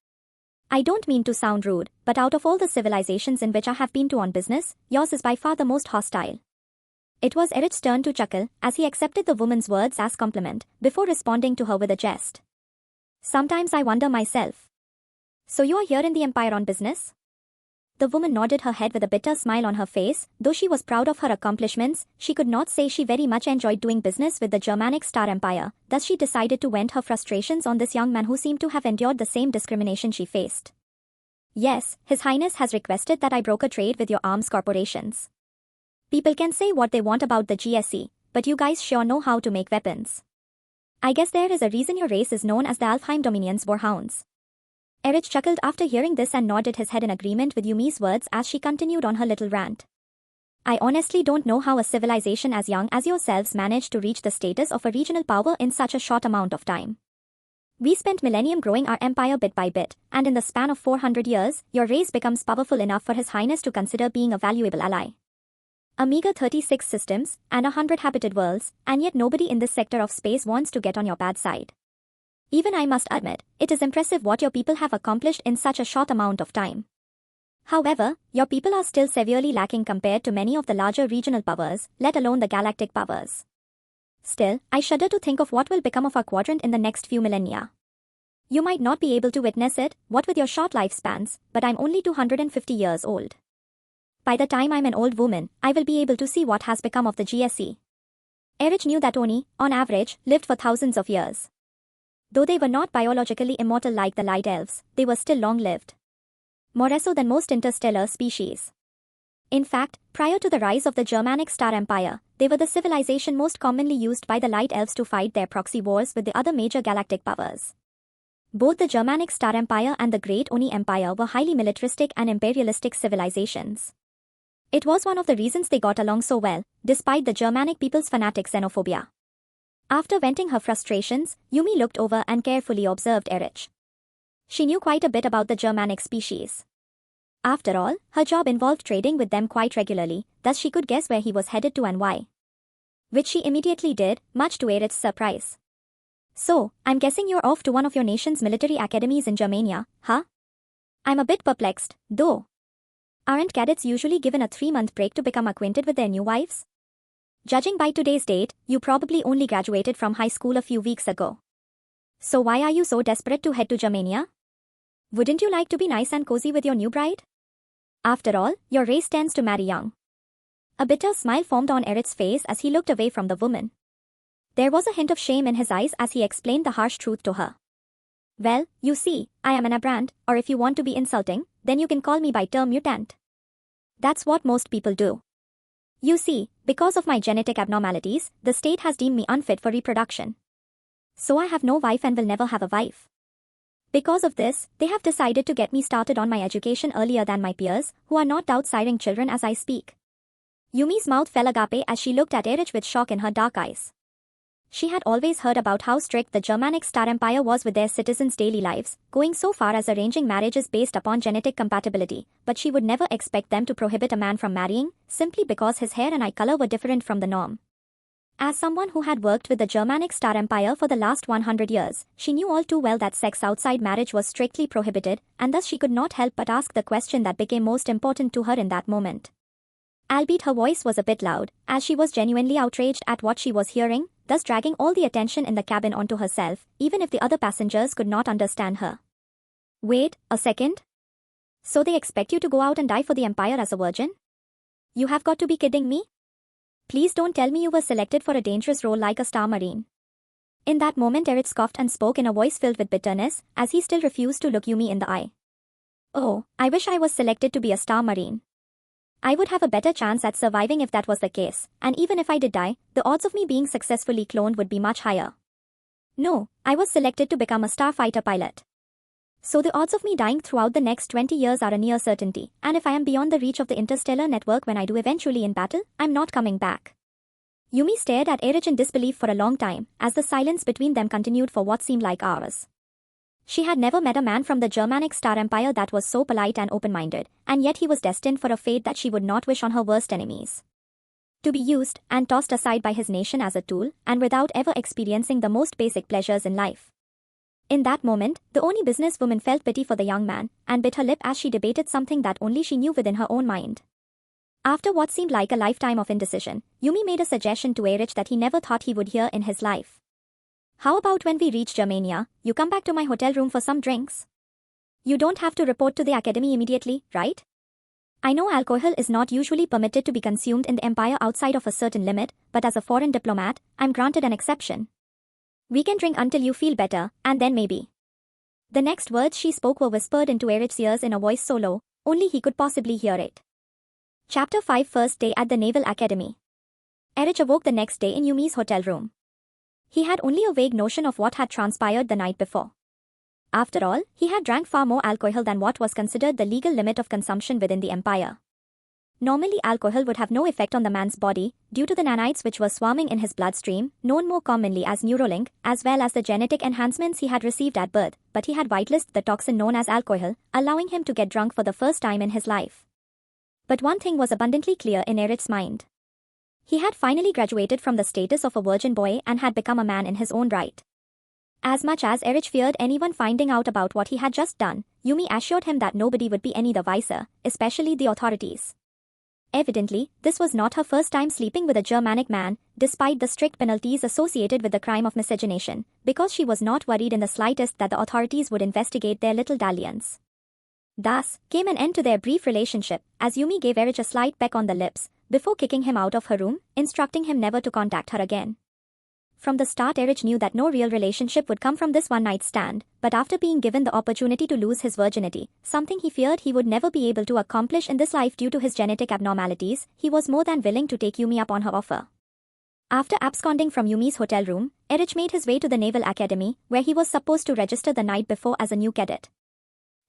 I don't mean to sound rude, but out of all the civilizations in which I have been to on business, yours is by far the most hostile. It was Erich's turn to chuckle, as he accepted the woman's words as compliment, before responding to her with a jest. Sometimes I wonder myself. So you are here in the Empire on business? The woman nodded her head with a bitter smile on her face. Though she was proud of her accomplishments, she could not say she very much enjoyed doing business with the Germanic Star-Empire, thus she decided to vent her frustrations on this young man who seemed to have endured the same discrimination she faced. Yes, His Highness has requested that I broker trade with your arms corporations. People can say what they want about the GSE, but you guys sure know how to make weapons. I guess there is a reason your race is known as the Alfheim Dominion's Warhounds. Erich chuckled after hearing this and nodded his head in agreement with Yumi's words as she continued on her little rant. I honestly don't know how a civilization as young as yourselves managed to reach the status of a regional power in such a short amount of time. We spent millennium growing our empire bit by bit, and in the span of 400 years, your race becomes powerful enough for His Highness to consider being a valuable ally. A meager 36 systems and 100 habited worlds, and yet nobody in this sector of space wants to get on your bad side. Even I must admit, it is impressive what your people have accomplished in such a short amount of time. However, your people are still severely lacking compared to many of the larger regional powers, let alone the galactic powers. Still, I shudder to think of what will become of our quadrant in the next few millennia. You might not be able to witness it, what with your short lifespans, but I'm only 250 years old. By the time I'm an old woman, I will be able to see what has become of the GSE. Erich knew that Oni, on average, lived for thousands of years. Though they were not biologically immortal like the light elves, they were still long-lived. More so than most interstellar species. In fact, prior to the rise of the Germanic Star-Empire, they were the civilization most commonly used by the light elves to fight their proxy wars with the other major galactic powers. Both the Germanic Star-Empire and the Great Oni Empire were highly militaristic and imperialistic civilizations. It was one of the reasons they got along so well, despite the Germanic people's fanatic xenophobia. After venting her frustrations, Yumi looked over and carefully observed Erich. She knew quite a bit about the Germanic species. After all, her job involved trading with them quite regularly, thus she could guess where he was headed to and why. Which she immediately did, much to Erich's surprise. So, I'm guessing you're off to one of your nation's military academies in Germania, huh? I'm a bit perplexed, though. Aren't cadets usually given a 3-month break to become acquainted with their new wives? Judging by today's date, you probably only graduated from high school a few weeks ago. So why are you so desperate to head to Germania? Wouldn't you like to be nice and cozy with your new bride? After all, your race tends to marry young. A bitter smile formed on Erich's face as he looked away from the woman. There was a hint of shame in his eyes as he explained the harsh truth to her. Well, you see, I am an aberrant, or if you want to be insulting, then you can call me by term mutant. That's what most people do. You see, because of my genetic abnormalities, the state has deemed me unfit for reproduction. So I have no wife and will never have a wife. Because of this, they have decided to get me started on my education earlier than my peers, who are not outsiring children as I speak. Yumi's mouth fell agape as she looked at Erich with shock in her dark eyes. She had always heard about how strict the Germanic Star-Empire was with their citizens' daily lives, going so far as arranging marriages based upon genetic compatibility, but she would never expect them to prohibit a man from marrying, simply because his hair and eye color were different from the norm. As someone who had worked with the Germanic Star-Empire for the last 100 years, she knew all too well that sex outside marriage was strictly prohibited, and thus she could not help but ask the question that became most important to her in that moment. Albeit her voice was a bit loud, as she was genuinely outraged at what she was hearing, thus dragging all the attention in the cabin onto herself, even if the other passengers could not understand her. Wait a second. So they expect you to go out and die for the Empire as a virgin? You have got to be kidding me? Please don't tell me you were selected for a dangerous role like a star marine. In that moment Erich scoffed and spoke in a voice filled with bitterness, as he still refused to look Yumi in the eye. Oh, I wish I was selected to be a star marine. I would have a better chance at surviving if that was the case, and even if I did die, the odds of me being successfully cloned would be much higher. No, I was selected to become a starfighter pilot. So the odds of me dying throughout the next 20 years are a near certainty, and if I am beyond the reach of the interstellar network when I do eventually in battle, I'm not coming back. Yumi stared at Erich in disbelief for a long time, as the silence between them continued for what seemed like hours. She had never met a man from the Germanic Star-Empire that was so polite and open-minded, and yet he was destined for a fate that she would not wish on her worst enemies. To be used and tossed aside by his nation as a tool, and without ever experiencing the most basic pleasures in life. In that moment, the Oni businesswoman felt pity for the young man, and bit her lip as she debated something that only she knew within her own mind. After what seemed like a lifetime of indecision, Yumi made a suggestion to Erich that he never thought he would hear in his life. How about when we reach Germania, you come back to my hotel room for some drinks? You don't have to report to the academy immediately, right? I know alcohol is not usually permitted to be consumed in the empire outside of a certain limit, but as a foreign diplomat, I'm granted an exception. We can drink until you feel better, and then maybe. The next words she spoke were whispered into Erich's ears in a voice so low, only he could possibly hear it. Chapter 5 First Day at the Naval Academy. Erich awoke the next day in Yumi's hotel room. He had only a vague notion of what had transpired the night before. After all, he had drank far more alcohol than what was considered the legal limit of consumption within the empire. Normally alcohol would have no effect on the man's body, due to the nanites which were swarming in his bloodstream, known more commonly as Neuralink, as well as the genetic enhancements he had received at birth, but he had whitelisted the toxin known as alcohol, allowing him to get drunk for the first time in his life. But one thing was abundantly clear in Erich's mind. He had finally graduated from the status of a virgin boy and had become a man in his own right. As much as Erich feared anyone finding out about what he had just done, Yumi assured him that nobody would be any the wiser, especially the authorities. Evidently, this was not her first time sleeping with a Germanic man, despite the strict penalties associated with the crime of miscegenation, because she was not worried in the slightest that the authorities would investigate their little dalliance. Thus, came an end to their brief relationship, as Yumi gave Erich a slight peck on the lips, before kicking him out of her room, instructing him never to contact her again. From the start, Erich knew that no real relationship would come from this one-night stand, but after being given the opportunity to lose his virginity, something he feared he would never be able to accomplish in this life due to his genetic abnormalities, he was more than willing to take Yumi up on her offer. After absconding from Yumi's hotel room, Erich made his way to the Naval Academy, where he was supposed to register the night before as a new cadet.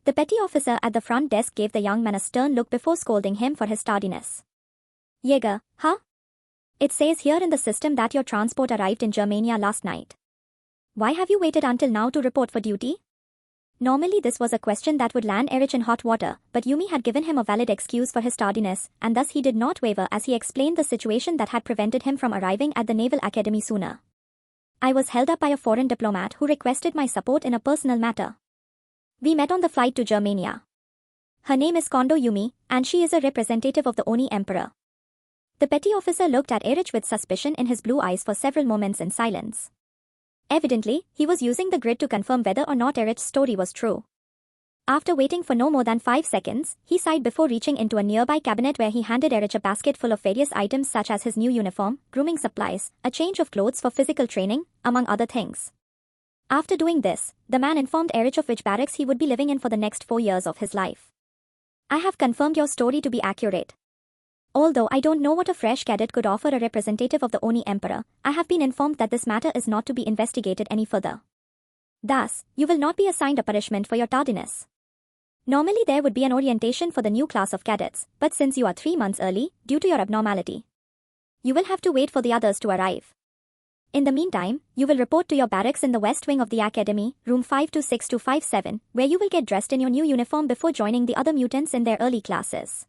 The petty officer at the front desk gave the young man a stern look before scolding him for his tardiness. Jaeger, huh? It says here in the system that your transport arrived in Germania last night. Why have you waited until now to report for duty? Normally this was a question that would land Erich in hot water, but Yumi had given him a valid excuse for his tardiness, and thus he did not waver as he explained the situation that had prevented him from arriving at the Naval Academy sooner. I was held up by a foreign diplomat who requested my support in a personal matter. We met on the flight to Germania. Her name is Kondo Yumi, and she is a representative of the Oni Emperor. The petty officer looked at Erich with suspicion in his blue eyes for several moments in silence. Evidently, he was using the grid to confirm whether or not Erich's story was true. After waiting for no more than 5 seconds, he sighed before reaching into a nearby cabinet where he handed Erich a basket full of various items such as his new uniform, grooming supplies, a change of clothes for physical training, among other things. After doing this, the man informed Erich of which barracks he would be living in for the next 4 years of his life. I have confirmed your story to be accurate. Although I don't know what a fresh cadet could offer a representative of the Oni Emperor, I have been informed that this matter is not to be investigated any further. Thus, you will not be assigned a punishment for your tardiness. Normally there would be an orientation for the new class of cadets, but since you are 3 months early, due to your abnormality, you will have to wait for the others to arrive. In the meantime, you will report to your barracks in the west wing of the academy, room 526-257, where you will get dressed in your new uniform before joining the other mutants in their early classes.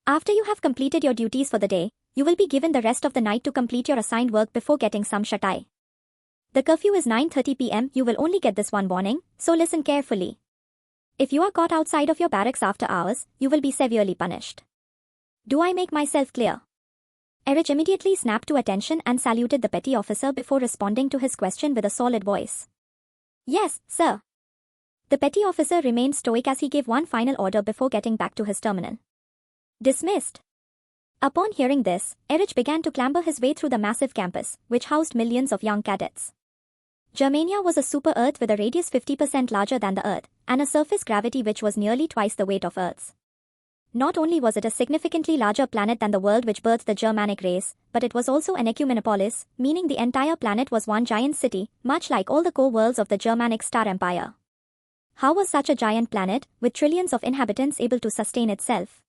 After you have completed your duties for the day, you will be given the rest of the night to complete your assigned work before getting some shut-eye. The curfew is 9:30 p.m. You will only get this one warning, so listen carefully. If you are caught outside of your barracks after hours, you will be severely punished. Do I make myself clear? Erich immediately snapped to attention and saluted the petty officer before responding to his question with a solid voice. Yes, sir. The petty officer remained stoic as he gave one final order before getting back to his terminal. Dismissed. Upon hearing this, Erich began to clamber his way through the massive campus, which housed millions of young cadets. Germania was a super-Earth with a radius 50% larger than the Earth, and a surface gravity which was nearly twice the weight of Earth's. Not only was it a significantly larger planet than the world which birthed the Germanic race, but it was also an ecumenopolis, meaning the entire planet was one giant city, much like all the core worlds of the Germanic Star-Empire. How was such a giant planet, with trillions of inhabitants, able to sustain itself?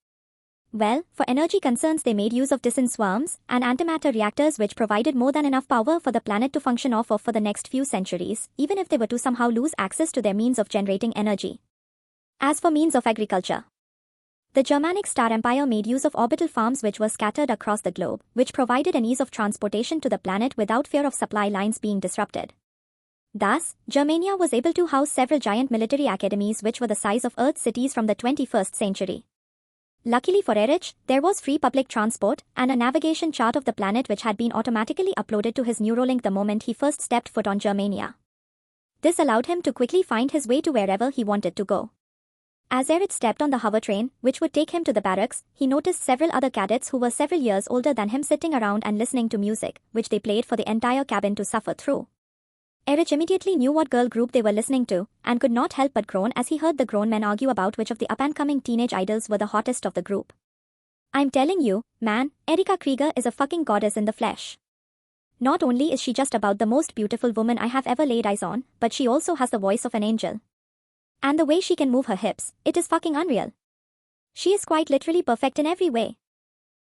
Well, for energy concerns they made use of distant swarms and antimatter reactors which provided more than enough power for the planet to function off of for the next few centuries, even if they were to somehow lose access to their means of generating energy. As for means of agriculture, the Germanic Star-Empire made use of orbital farms which were scattered across the globe, which provided an ease of transportation to the planet without fear of supply lines being disrupted. Thus, Germania was able to house several giant military academies which were the size of Earth's cities from the 21st century. Luckily for Erich, there was free public transport and a navigation chart of the planet which had been automatically uploaded to his Neuralink the moment he first stepped foot on Germania. This allowed him to quickly find his way to wherever he wanted to go. As Erich stepped on the hover train, which would take him to the barracks, he noticed several other cadets who were several years older than him sitting around and listening to music, which they played for the entire cabin to suffer through. Erich immediately knew what girl group they were listening to, and could not help but groan as he heard the grown men argue about which of the up-and-coming teenage idols were the hottest of the group. I'm telling you, man, Erika Krieger is a fucking goddess in the flesh. Not only is she just about the most beautiful woman I have ever laid eyes on, but she also has the voice of an angel. And the way she can move her hips, it is fucking unreal. She is quite literally perfect in every way.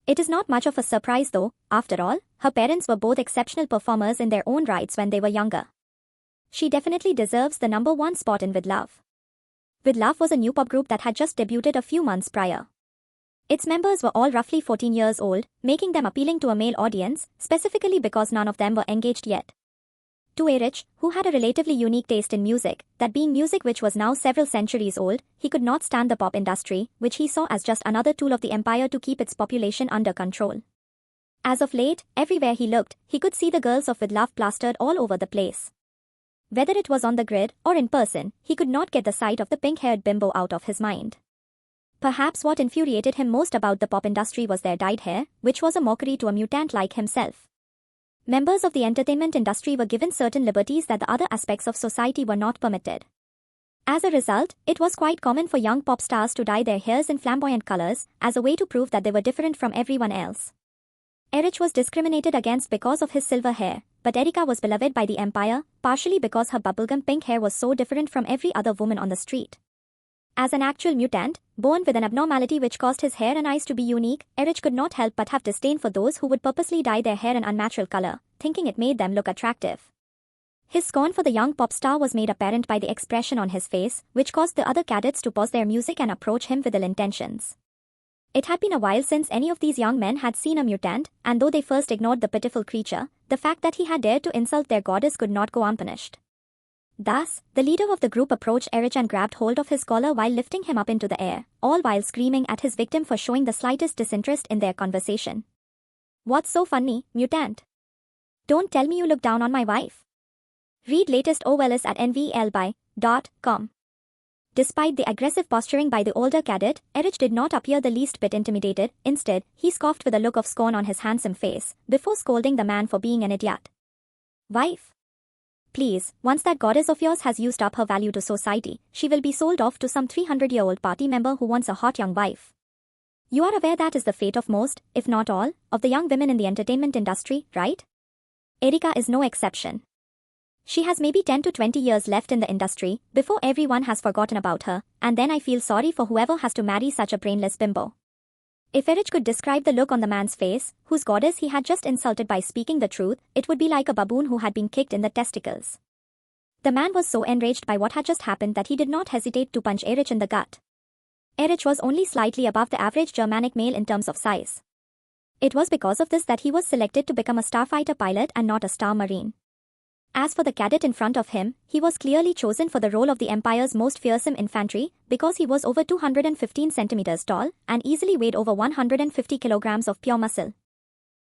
It is not much of a surprise though, after all, her parents were both exceptional performers in their own rights when they were younger. She definitely deserves the #1 spot in With Love. With Love was a new pop group that had just debuted a few months prior. Its members were all roughly 14 years old, making them appealing to a male audience, specifically because none of them were engaged yet. To Erich, who had a relatively unique taste in music, that being music which was now several centuries old, he could not stand the pop industry, which he saw as just another tool of the empire to keep its population under control. As of late, everywhere he looked, he could see the girls of With Love plastered all over the place. Whether it was on the grid or in person, he could not get the sight of the pink-haired bimbo out of his mind. Perhaps what infuriated him most about the pop industry was their dyed hair, which was a mockery to a mutant like himself. Members of the entertainment industry were given certain liberties that the other aspects of society were not permitted. As a result, it was quite common for young pop stars to dye their hairs in flamboyant colors, as a way to prove that they were different from everyone else. Erich was discriminated against because of his silver hair, but Erika was beloved by the Empire, partially because her bubblegum pink hair was so different from every other woman on the street. As an actual mutant, born with an abnormality which caused his hair and eyes to be unique, Erich could not help but have disdain for those who would purposely dye their hair an unnatural color, thinking it made them look attractive. His scorn for the young pop star was made apparent by the expression on his face, which caused the other cadets to pause their music and approach him with ill intentions. It had been a while since any of these young men had seen a mutant, and though they first ignored the pitiful creature, the fact that he had dared to insult their goddess could not go unpunished. Thus, the leader of the group approached Erich and grabbed hold of his collar while lifting him up into the air, all while screaming at his victim for showing the slightest disinterest in their conversation. "What's so funny, mutant? Don't tell me you look down on my wife." Read latest OLS at nvlby.com. Despite the aggressive posturing by the older cadet, Erich did not appear the least bit intimidated. Instead, he scoffed with a look of scorn on his handsome face, before scolding the man for being an idiot. "Wife? Please, once that goddess of yours has used up her value to society, she will be sold off to some 300-year-old party member who wants a hot young wife. You are aware that is the fate of most, if not all, of the young women in the entertainment industry, right? Erika is no exception. She has maybe 10 to 20 years left in the industry, before everyone has forgotten about her, and then I feel sorry for whoever has to marry such a brainless bimbo." If Erich could describe the look on the man's face, whose goddess he had just insulted by speaking the truth, it would be like a baboon who had been kicked in the testicles. The man was so enraged by what had just happened that he did not hesitate to punch Erich in the gut. Erich was only slightly above the average Germanic male in terms of size. It was because of this that he was selected to become a starfighter pilot and not a star marine. As for the cadet in front of him, he was clearly chosen for the role of the Empire's most fearsome infantry because he was over 215 centimeters tall and easily weighed over 150 kilograms of pure muscle.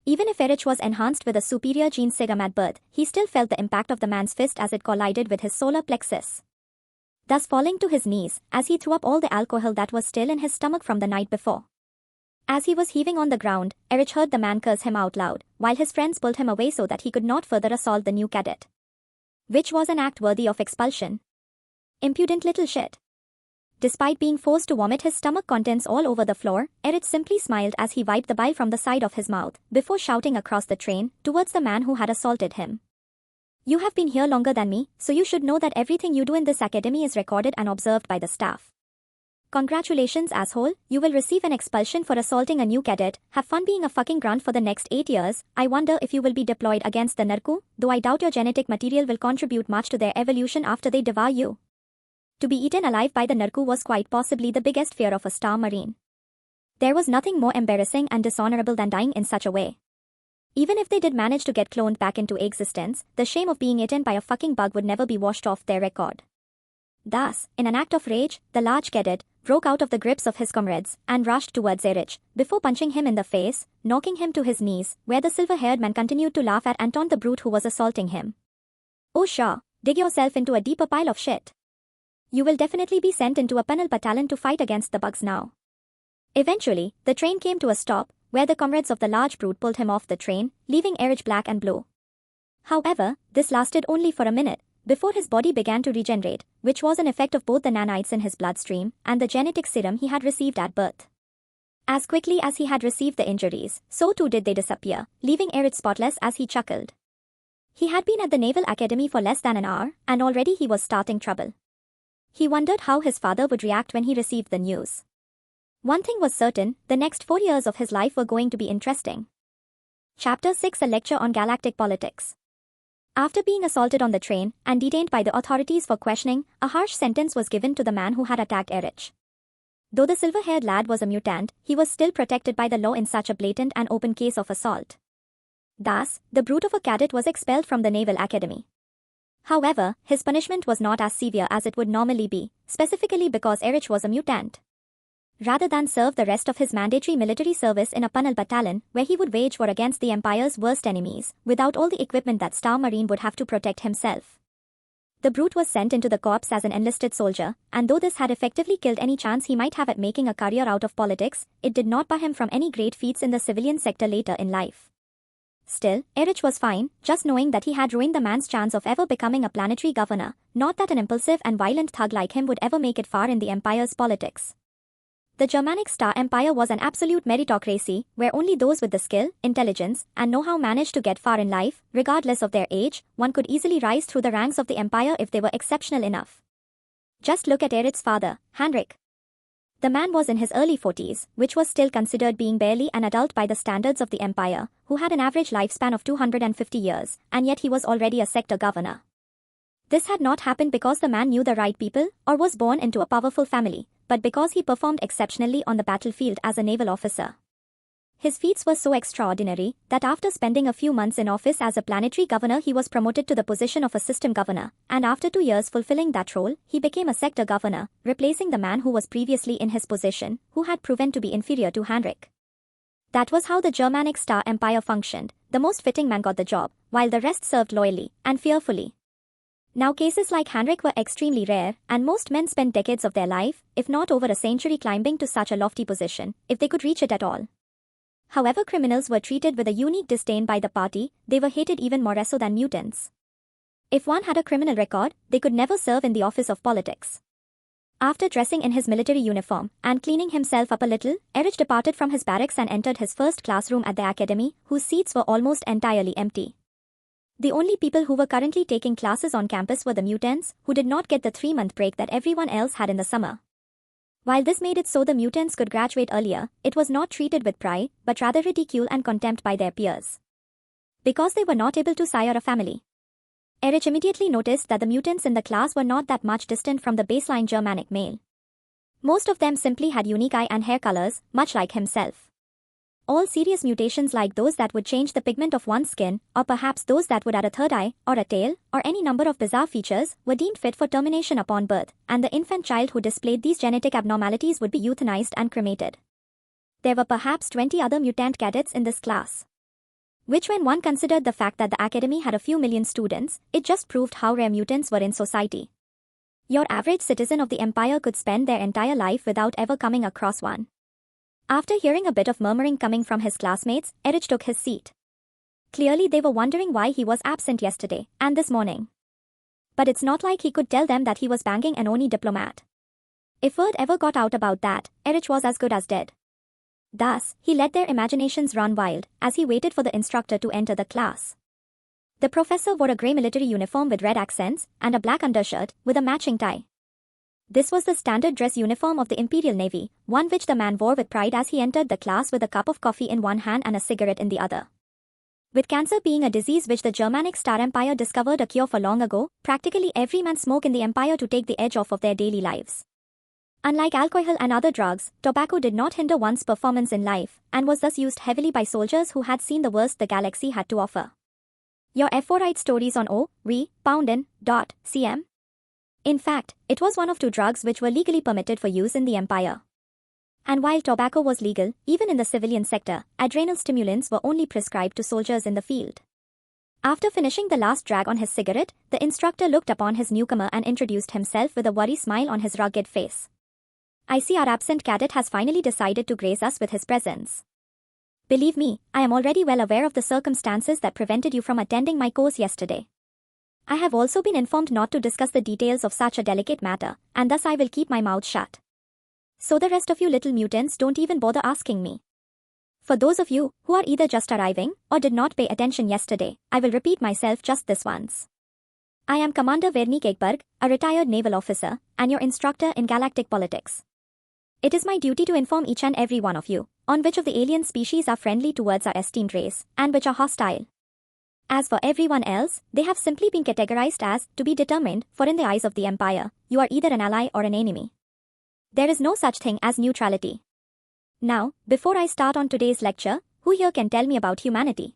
Even if Erich was enhanced with a superior gene sigam at birth, he still felt the impact of the man's fist as it collided with his solar plexus, thus falling to his knees as he threw up all the alcohol that was still in his stomach from the night before. As he was heaving on the ground, Erich heard the man curse him out loud, while his friends pulled him away so that he could not further assault the new cadet, which was an act worthy of expulsion. Impudent little shit. Despite being forced to vomit his stomach contents all over the floor, Erich simply smiled as he wiped the bile from the side of his mouth, before shouting across the train, towards the man who had assaulted him. "You have been here longer than me, so you should know that everything you do in this academy is recorded and observed by the staff. Congratulations, asshole, you will receive an expulsion for assaulting a new cadet. Have fun being a fucking grunt for the next 8 years. I wonder if you will be deployed against the Narku, though I doubt your genetic material will contribute much to their evolution after they devour you." To be eaten alive by the Narku was quite possibly the biggest fear of a star marine. There was nothing more embarrassing and dishonorable than dying in such a way. Even if they did manage to get cloned back into existence, the shame of being eaten by a fucking bug would never be washed off their record. Thus, in an act of rage, the large cadet broke out of the grips of his comrades and rushed towards Erich, before punching him in the face, knocking him to his knees, where the silver-haired man continued to laugh at and taunt the brute who was assaulting him. "Oh sure, dig yourself into a deeper pile of shit. You will definitely be sent into a penal battalion to fight against the bugs now." Eventually, the train came to a stop, where the comrades of the large brute pulled him off the train, leaving Erich black and blue. However, this lasted only for a minute, before his body began to regenerate, which was an effect of both the nanites in his bloodstream and the genetic serum he had received at birth. As quickly as he had received the injuries, so too did they disappear, leaving Erich spotless as he chuckled. He had been at the Naval Academy for less than an hour, and already he was starting trouble. He wondered how his father would react when he received the news. One thing was certain, the next 4 years of his life were going to be interesting. Chapter 6: A Lecture on Galactic Politics. After being assaulted on the train and detained by the authorities for questioning, a harsh sentence was given to the man who had attacked Erich. Though the silver-haired lad was a mutant, he was still protected by the law in such a blatant and open case of assault. Thus, the brute of a cadet was expelled from the Naval Academy. However, his punishment was not as severe as it would normally be, specifically because Erich was a mutant. Rather than serve the rest of his mandatory military service in a Punal battalion, where he would wage war against the Empire's worst enemies, without all the equipment that Star Marine would have to protect himself, The brute was sent into the corps as an enlisted soldier, and though this had effectively killed any chance he might have at making a career out of politics, it did not bar him from any great feats in the civilian sector later in life. Still, Erich was fine, just knowing that he had ruined the man's chance of ever becoming a planetary governor, not that an impulsive and violent thug like him would ever make it far in the empire's politics. The Germanic Star-Empire was an absolute meritocracy, where only those with the skill, intelligence, and know-how managed to get far in life, regardless of their age. One could easily rise through the ranks of the empire if they were exceptional enough. Just look at Erich's father, Heinrich. The man was in his early 40s, which was still considered being barely an adult by the standards of the empire, who had an average lifespan of 250 years, and yet he was already a sector governor. This had not happened because the man knew the right people, or was born into a powerful family, but because he performed exceptionally on the battlefield as a naval officer. His feats were so extraordinary that after spending a few months in office as a planetary governor he was promoted to the position of a system governor, and after 2 years fulfilling that role, he became a sector governor, replacing the man who was previously in his position, who had proven to be inferior to Heinrich. That was how the Germanic Star-Empire functioned. The most fitting man got the job, while the rest served loyally and fearfully. Now cases like Heinrich were extremely rare, and most men spent decades of their life, if not over a century, climbing to such a lofty position, if they could reach it at all. However, criminals were treated with a unique disdain by the party. They were hated even more so than mutants. If one had a criminal record, they could never serve in the office of politics. After dressing in his military uniform and cleaning himself up a little, Erich departed from his barracks and entered his first classroom at the academy, whose seats were almost entirely empty. The only people who were currently taking classes on campus were the mutants, who did not get the 3-month break that everyone else had in the summer. While this made it so the mutants could graduate earlier, it was not treated with pride, but rather ridicule and contempt by their peers. Because they were not able to sire a family. Erich immediately noticed that the mutants in the class were not that much distant from the baseline Germanic male. Most of them simply had unique eye and hair colors, much like himself. All serious mutations like those that would change the pigment of one's skin, or perhaps those that would add a third eye, or a tail, or any number of bizarre features, were deemed fit for termination upon birth, and the infant child who displayed these genetic abnormalities would be euthanized and cremated. There were perhaps 20 other mutant cadets in this class. Which, when one considered the fact that the academy had a few million students, it just proved how rare mutants were in society. Your average citizen of the empire could spend their entire life without ever coming across one. After hearing a bit of murmuring coming from his classmates, Erich took his seat. Clearly they were wondering why he was absent yesterday and this morning. But it's not like he could tell them that he was banging an Oni diplomat. If word ever got out about that, Erich was as good as dead. Thus, he let their imaginations run wild as he waited for the instructor to enter the class. The professor wore a grey military uniform with red accents and a black undershirt with a matching tie. This was the standard dress uniform of the Imperial Navy, one which the man wore with pride as he entered the class with a cup of coffee in one hand and a cigarette in the other. With cancer being a disease which the Germanic Star-Empire discovered a cure for long ago, practically every man smoked in the empire to take the edge off of their daily lives. Unlike alcohol and other drugs, tobacco did not hinder one's performance in life, and was thus used heavily by soldiers who had seen the worst the galaxy had to offer. Your F4 writes stories on .cm. In fact, it was one of 2 drugs which were legally permitted for use in the empire. And while tobacco was legal, even in the civilian sector, adrenal stimulants were only prescribed to soldiers in the field. After finishing the last drag on his cigarette, the instructor looked upon his newcomer and introduced himself with a worried smile on his rugged face. I see our absent cadet has finally decided to grace us with his presence. Believe me, I am already well aware of the circumstances that prevented you from attending my course yesterday. I have also been informed not to discuss the details of such a delicate matter, and thus I will keep my mouth shut. So the rest of you little mutants don't even bother asking me. For those of you who are either just arriving or did not pay attention yesterday, I will repeat myself just this once. I am Commander Wernick Egberg, a retired naval officer, and your instructor in galactic politics. It is my duty to inform each and every one of you on which of the alien species are friendly towards our esteemed race, and which are hostile. As for everyone else, they have simply been categorized as to be determined, for in the eyes of the empire, you are either an ally or an enemy. There is no such thing as neutrality. Now, before I start on today's lecture, who here can tell me about humanity?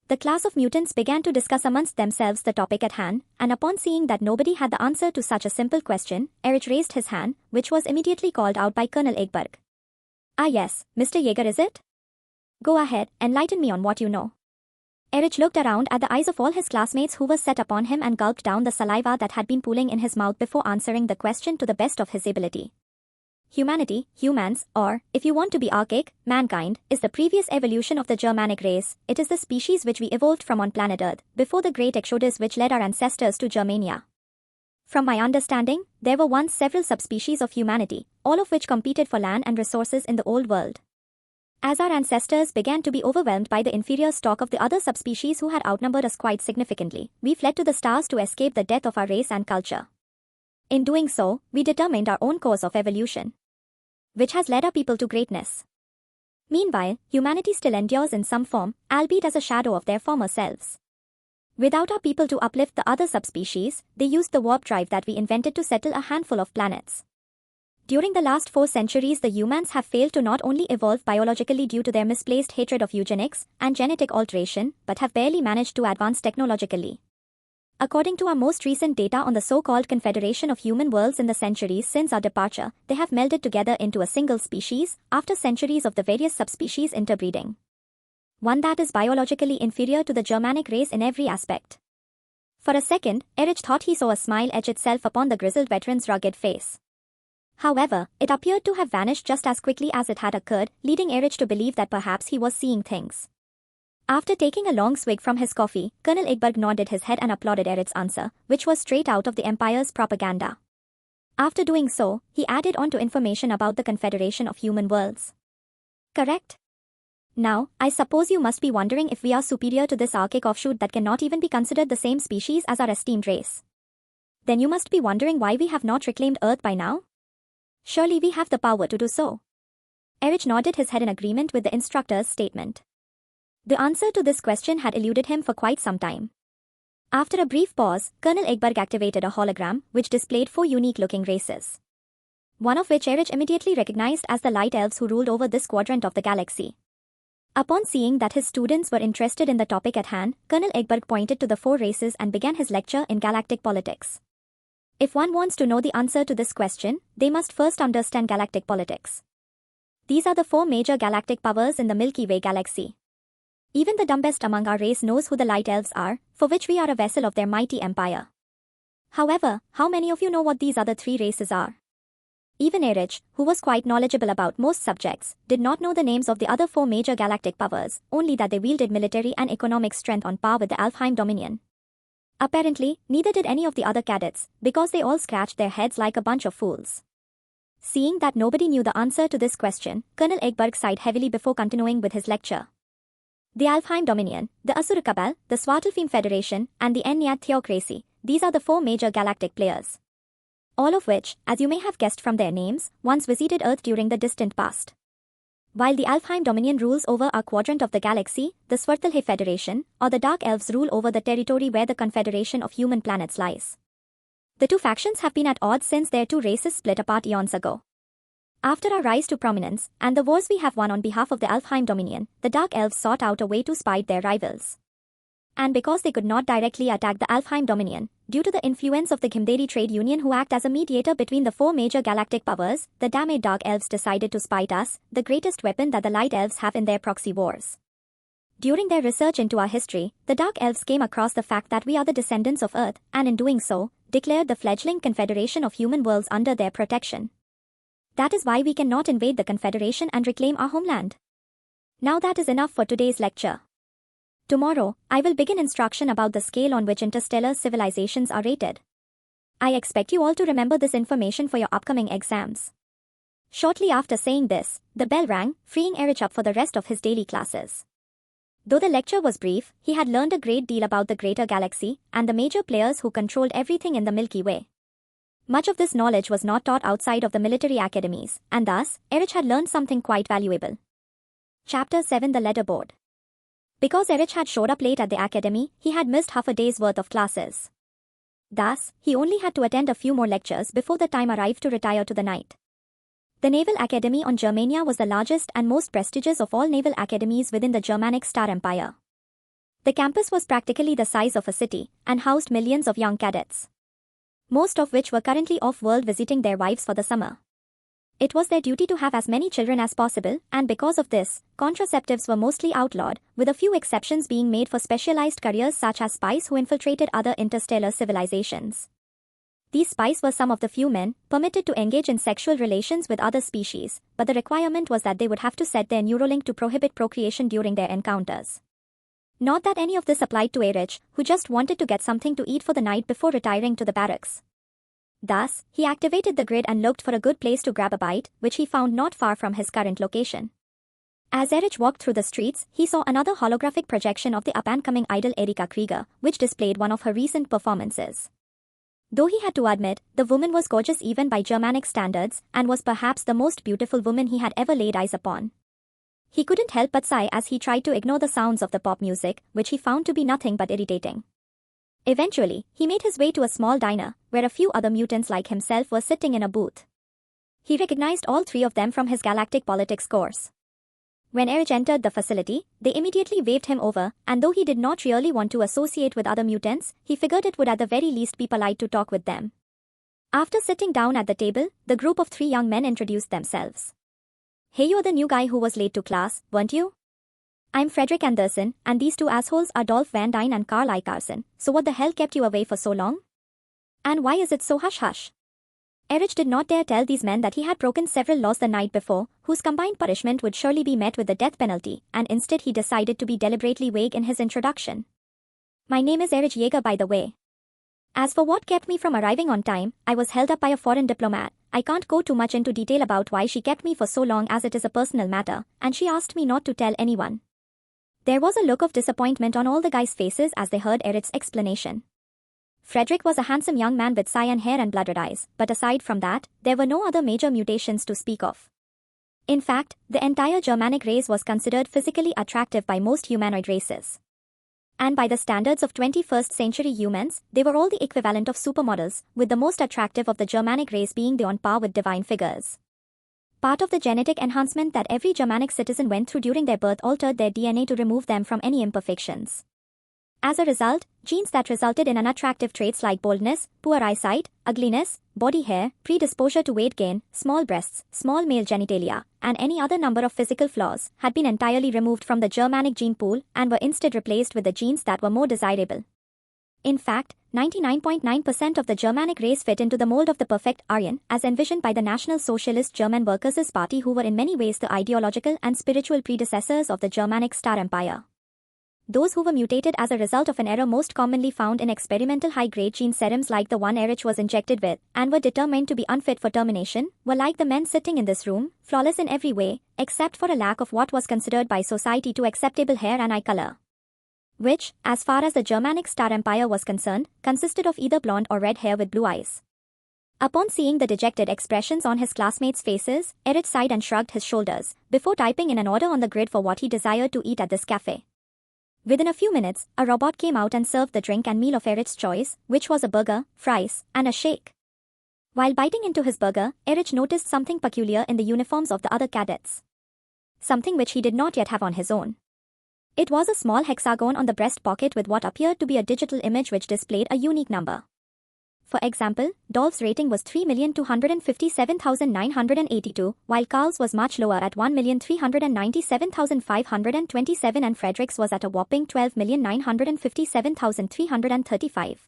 The class of mutants began to discuss amongst themselves the topic at hand, and upon seeing that nobody had the answer to such a simple question, Erich raised his hand, which was immediately called out by Colonel Egberg. Ah yes, Mr. Jaeger is it? Go ahead, enlighten me on what you know. Erich looked around at the eyes of all his classmates who were set upon him and gulped down the saliva that had been pooling in his mouth before answering the question to the best of his ability. Humanity, humans, or, if you want to be archaic, mankind, is the previous evolution of the Germanic race. It is the species which we evolved from on planet Earth, before the great exodus which led our ancestors to Germania. From my understanding, there were once several subspecies of humanity, all of which competed for land and resources in the old world. As our ancestors began to be overwhelmed by the inferior stock of the other subspecies who had outnumbered us quite significantly, we fled to the stars to escape the death of our race and culture. In doing so, we determined our own course of evolution, which has led our people to greatness. Meanwhile, humanity still endures in some form, albeit as a shadow of their former selves. Without our people to uplift the other subspecies, they used the warp drive that we invented to settle a handful of planets. During the last 4 centuries, the humans have failed to not only evolve biologically due to their misplaced hatred of eugenics and genetic alteration, but have barely managed to advance technologically. According to our most recent data on the so-called Confederation of Human Worlds in the centuries since our departure, they have melded together into a single species, after centuries of the various subspecies interbreeding. One that is biologically inferior to the Germanic race in every aspect. For a second, Erich thought he saw a smile etch itself upon the grizzled veteran's rugged face. However, it appeared to have vanished just as quickly as it had occurred, leading Erich to believe that perhaps he was seeing things. After taking a long swig from his coffee, Colonel Egberg nodded his head and applauded Erich's answer, which was straight out of the Empire's propaganda. After doing so, he added on to information about the Confederation of Human Worlds. Correct? Now, I suppose you must be wondering if we are superior to this archaic offshoot that cannot even be considered the same species as our esteemed race. Then you must be wondering why we have not reclaimed Earth by now? Surely we have the power to do so. Erich nodded his head in agreement with the instructor's statement. The answer to this question had eluded him for quite some time. After a brief pause, Colonel Egberg activated a hologram which displayed 4 unique-looking races. One of which Erich immediately recognized as the light elves who ruled over this quadrant of the galaxy. Upon seeing that his students were interested in the topic at hand, Colonel Egberg pointed to the 4 races and began his lecture in galactic politics. If one wants to know the answer to this question, they must first understand galactic politics. These are the 4 major galactic powers in the Milky Way galaxy. Even the dumbest among our race knows who the Light Elves are, for which we are a vessel of their mighty empire. However, how many of you know what these other 3 races are? Even Erich, who was quite knowledgeable about most subjects, did not know the names of the other 4 major galactic powers, only that they wielded military and economic strength on par with the Alfheim Dominion. Apparently, neither did any of the other cadets, because they all scratched their heads like a bunch of fools. Seeing that nobody knew the answer to this question, Colonel Egberg sighed heavily before continuing with his lecture. The Alfheim Dominion, the Asura Cabal, the Svartalfheim Federation, and the Ennead Theocracy, these are the 4 major galactic players. All of which, as you may have guessed from their names, once visited Earth during the distant past. While the Alfheim Dominion rules over our quadrant of the galaxy, the Svartalfheim Federation, or the Dark Elves rule over the territory where the Confederation of Human Planets lies. The 2 factions have been at odds since their 2 races split apart eons ago. After our rise to prominence, and the wars we have won on behalf of the Alfheim Dominion, the Dark Elves sought out a way to spite their rivals. And because they could not directly attack the Alfheim Dominion, due to the influence of the Gimdari Trade Union who act as a mediator between the 4 major galactic powers, the damned Dark Elves decided to spite us, the greatest weapon that the Light Elves have in their proxy wars. During their research into our history, the Dark Elves came across the fact that we are the descendants of Earth, and in doing so, declared the fledgling Confederation of Human Worlds under their protection. That is why we cannot invade the Confederation and reclaim our homeland. Now that is enough for today's lecture. Tomorrow, I will begin instruction about the scale on which interstellar civilizations are rated. I expect you all to remember this information for your upcoming exams. Shortly after saying this, the bell rang, freeing Erich up for the rest of his daily classes. Though the lecture was brief, he had learned a great deal about the greater galaxy and the major players who controlled everything in the Milky Way. Much of this knowledge was not taught outside of the military academies, and thus, Erich had learned something quite valuable. Chapter 7: The Leaderboard. Because Erich had showed up late at the academy, he had missed half a day's worth of classes. Thus, he only had to attend a few more lectures before the time arrived to retire to the night. The Naval Academy on Germania was the largest and most prestigious of all naval academies within the Germanic Star-Empire. The campus was practically the size of a city, and housed millions of young cadets, most of which were currently off-world visiting their wives for the summer. It was their duty to have as many children as possible, and because of this, contraceptives were mostly outlawed, with a few exceptions being made for specialized careers such as spies who infiltrated other interstellar civilizations. These spies were some of the few men permitted to engage in sexual relations with other species, but the requirement was that they would have to set their neuralink to prohibit procreation during their encounters. Not that any of this applied to Erich, who just wanted to get something to eat for the night before retiring to the barracks. Thus, he activated the grid and looked for a good place to grab a bite, which he found not far from his current location. As Erich walked through the streets, he saw another holographic projection of the up-and-coming idol Erika Krieger, which displayed one of her recent performances. Though he had to admit, the woman was gorgeous even by Germanic standards, and was perhaps the most beautiful woman he had ever laid eyes upon. He couldn't help but sigh as he tried to ignore the sounds of the pop music, which he found to be nothing but irritating. Eventually, he made his way to a small diner, where a few other mutants like himself were sitting in a booth. He recognized all three of them from his galactic politics course. When Erich entered the facility, they immediately waved him over, and though he did not really want to associate with other mutants, he figured it would at the very least be polite to talk with them. After sitting down at the table, the group of three young men introduced themselves. "Hey, you're the new guy who was late to class, weren't you? I'm Frederick Anderson, and these two assholes are Dolph Van Dyne and Carl Icarson, so what the hell kept you away for so long? And why is it so hush-hush?" Erich did not dare tell these men that he had broken several laws the night before, whose combined punishment would surely be met with the death penalty, and instead he decided to be deliberately vague in his introduction. "My name is Erich Jaeger, by the way. As for what kept me from arriving on time, I was held up by a foreign diplomat. I can't go too much into detail about why she kept me for so long as it is a personal matter, and she asked me not to tell anyone." There was a look of disappointment on all the guys' faces as they heard Erich's explanation. Frederick was a handsome young man with cyan hair and bloodred eyes, but aside from that, there were no other major mutations to speak of. In fact, the entire Germanic race was considered physically attractive by most humanoid races. And by the standards of 21st century humans, they were all the equivalent of supermodels, with the most attractive of the Germanic race being the on par with divine figures. Part of the genetic enhancement that every Germanic citizen went through during their birth altered their DNA to remove them from any imperfections. As a result, genes that resulted in unattractive traits like boldness, poor eyesight, ugliness, body hair, predisposure to weight gain, small breasts, small male genitalia, and any other number of physical flaws, had been entirely removed from the Germanic gene pool and were instead replaced with the genes that were more desirable. In fact, 99.9% of the Germanic race fit into the mold of the perfect Aryan, as envisioned by the National Socialist German Workers' Party, who were in many ways the ideological and spiritual predecessors of the Germanic Star-Empire. Those who were mutated as a result of an error most commonly found in experimental high-grade gene serums like the one Erich was injected with, and were determined to be unfit for termination, were like the men sitting in this room, flawless in every way, except for a lack of what was considered by society to acceptable hair and eye color. Which, as far as the Germanic Star-Empire was concerned, consisted of either blonde or red hair with blue eyes. Upon seeing the dejected expressions on his classmates' faces, Erich sighed and shrugged his shoulders, before typing in an order on the grid for what he desired to eat at this cafe. Within a few minutes, a robot came out and served the drink and meal of Erich's choice, which was a burger, fries, and a shake. While biting into his burger, Erich noticed something peculiar in the uniforms of the other cadets. Something which he did not yet have on his own. It was a small hexagon on the breast pocket with what appeared to be a digital image which displayed a unique number. For example, Dolph's rating was 3,257,982, while Carl's was much lower at 1,397,527 and Frederick's was at a whopping 12,957,335.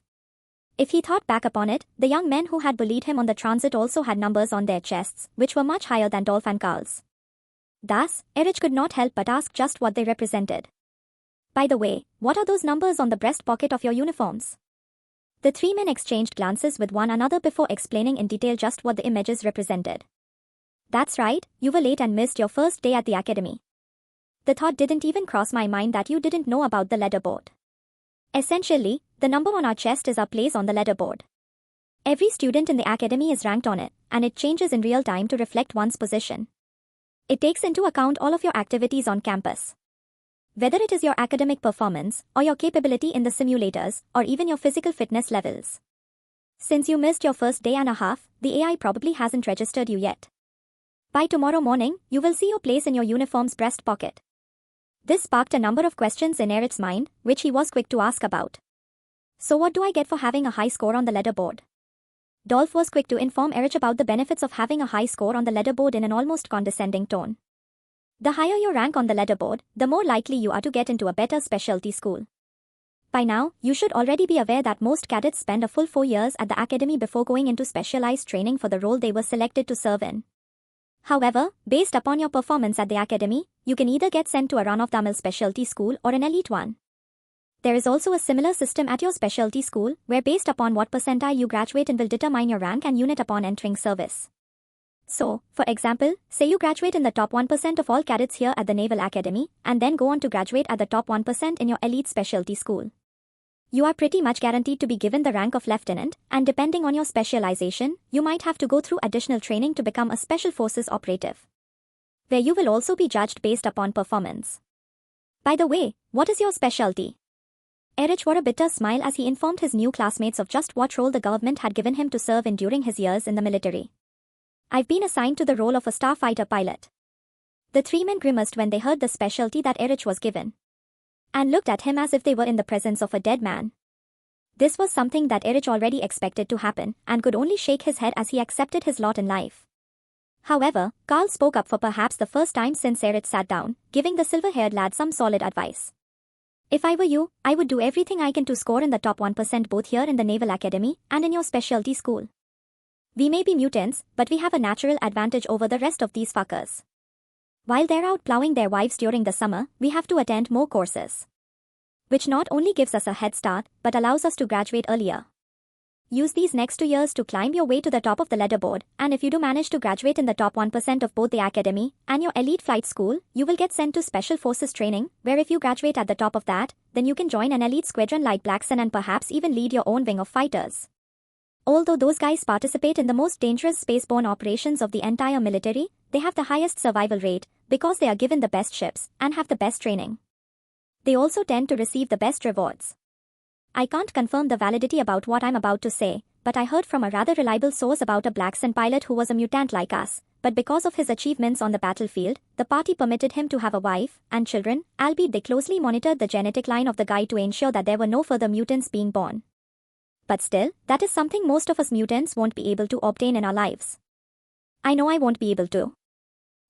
If he thought back upon it, the young men who had bullied him on the transit also had numbers on their chests, which were much higher than Dolph and Carl's. Thus, Erich could not help but ask just what they represented. "By the way, what are those numbers on the breast pocket of your uniforms?" The three men exchanged glances with one another before explaining in detail just what the images represented. "That's right, you were late and missed your first day at the academy. The thought didn't even cross my mind that you didn't know about the leaderboard. Essentially, the number on our chest is our place on the leaderboard. Every student in the academy is ranked on it, and it changes in real time to reflect one's position. It takes into account all of your activities on campus. Whether it is your academic performance, or your capability in the simulators, or even your physical fitness levels. Since you missed your first day and a half, the AI probably hasn't registered you yet. By tomorrow morning, you will see your place in your uniform's breast pocket." This sparked a number of questions in Erich's mind, which he was quick to ask about. "So what do I get for having a high score on the leaderboard? Dolph was quick to inform Erich about the benefits of having a high score on the leaderboard in an almost condescending tone. The higher your rank on the leaderboard, the more likely you are to get into a better specialty school. By now, you should already be aware that most cadets spend a full 4 years at the academy before going into specialized training for the role they were selected to serve in. However, based upon your performance at the academy, you can either get sent to a run-of-the-mill specialty school or an elite one. There is also a similar system at your specialty school, where based upon what percentile you graduate in will determine your rank and unit upon entering service. So, for example, say you graduate in the top 1% of all cadets here at the Naval Academy, and then go on to graduate at the top 1% in your elite specialty school. You are pretty much guaranteed to be given the rank of lieutenant, and depending on your specialization, you might have to go through additional training to become a special forces operative, where you will also be judged based upon performance. By the way, what is your specialty? Erich wore a bitter smile as he informed his new classmates of just what role the government had given him to serve in during his years in the military. I've been assigned to the role of a starfighter pilot. The three men grimaced when they heard the specialty that Erich was given, and looked at him as if they were in the presence of a dead man. This was something that Erich already expected to happen, and could only shake his head as he accepted his lot in life. However, Carl spoke up for perhaps the first time since Erich sat down, giving the silver-haired lad some solid advice. If I were you, I would do everything I can to score in the top 1% both here in the Naval Academy and in your specialty school. We may be mutants, but we have a natural advantage over the rest of these fuckers. While they're out plowing their wives during the summer, we have to attend more courses, which not only gives us a head start, but allows us to graduate earlier. Use these next 2 years to climb your way to the top of the leaderboard, and if you do manage to graduate in the top 1% of both the academy and your elite flight school, you will get sent to special forces training, where if you graduate at the top of that, then you can join an elite squadron like Black Sun and perhaps even lead your own wing of fighters. Although those guys participate in the most dangerous spaceborne operations of the entire military, they have the highest survival rate, because they are given the best ships and have the best training. They also tend to receive the best rewards. I can't confirm the validity about what I'm about to say, but I heard from a rather reliable source about a Black Sun pilot who was a mutant like us, but because of his achievements on the battlefield, the party permitted him to have a wife and children, albeit they closely monitored the genetic line of the guy to ensure that there were no further mutants being born. But still, that is something most of us mutants won't be able to obtain in our lives. I know I won't be able to.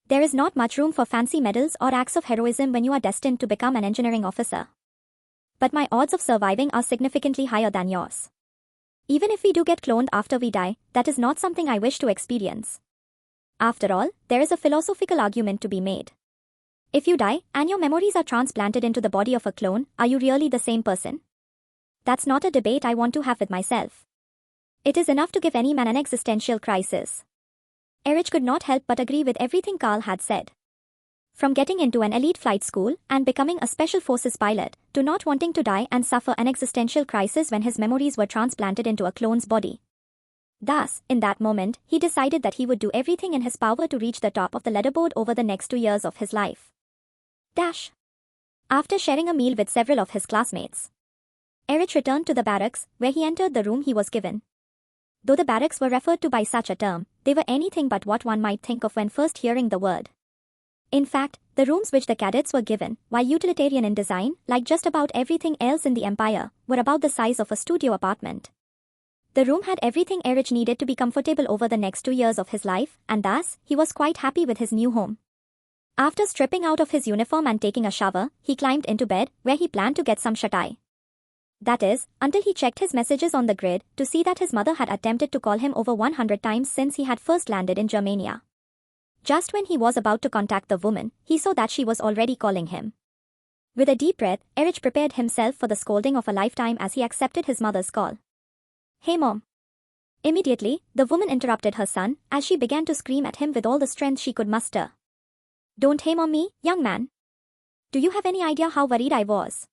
There is not much room for fancy medals or acts of heroism when you are destined to become an engineering officer. But my odds of surviving are significantly higher than yours. Even if we do get cloned after we die, that is not something I wish to experience. After all, there is a philosophical argument to be made. If you die, and your memories are transplanted into the body of a clone, are you really the same person? That's not a debate I want to have with myself. It is enough to give any man an existential crisis. Erich could not help but agree with everything Carl had said. From getting into an elite flight school and becoming a special forces pilot, to not wanting to die and suffer an existential crisis when his memories were transplanted into a clone's body. Thus, in that moment, he decided that he would do everything in his power to reach the top of the leaderboard over the next 2 years of his life. After sharing a meal with several of his classmates, Erich returned to the barracks, where he entered the room he was given. Though the barracks were referred to by such a term, they were anything but what one might think of when first hearing the word. In fact, the rooms which the cadets were given, while utilitarian in design, like just about everything else in the Empire, were about the size of a studio apartment. The room had everything Erich needed to be comfortable over the next 2 years of his life, and thus, he was quite happy with his new home. After stripping out of his uniform and taking a shower, he climbed into bed, where he planned to get some shut-eye. That is, until he checked his messages on the grid to see that his mother had attempted to call him over 100 times since he had first landed in Germania. Just when he was about to contact the woman, he saw that she was already calling him. With a deep breath, Erich prepared himself for the scolding of a lifetime as he accepted his mother's call. "Hey mom." Immediately, the woman interrupted her son as she began to scream at him with all the strength she could muster. "Don't hey mom me, young man. Do you have any idea how worried I was?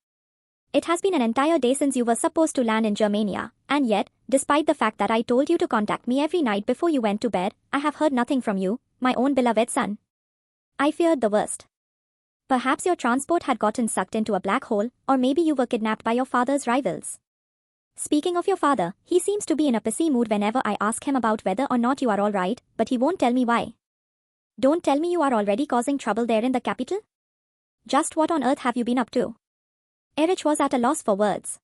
It has been an entire day since you were supposed to land in Germania, and yet, despite the fact that I told you to contact me every night before you went to bed, I have heard nothing from you, my own beloved son. I feared the worst. Perhaps your transport had gotten sucked into a black hole, or maybe you were kidnapped by your father's rivals. Speaking of your father, he seems to be in a pissy mood whenever I ask him about whether or not you are alright, but he won't tell me why. Don't tell me you are already causing trouble there in the capital? Just what on earth have you been up to?" Erich was at a loss for words.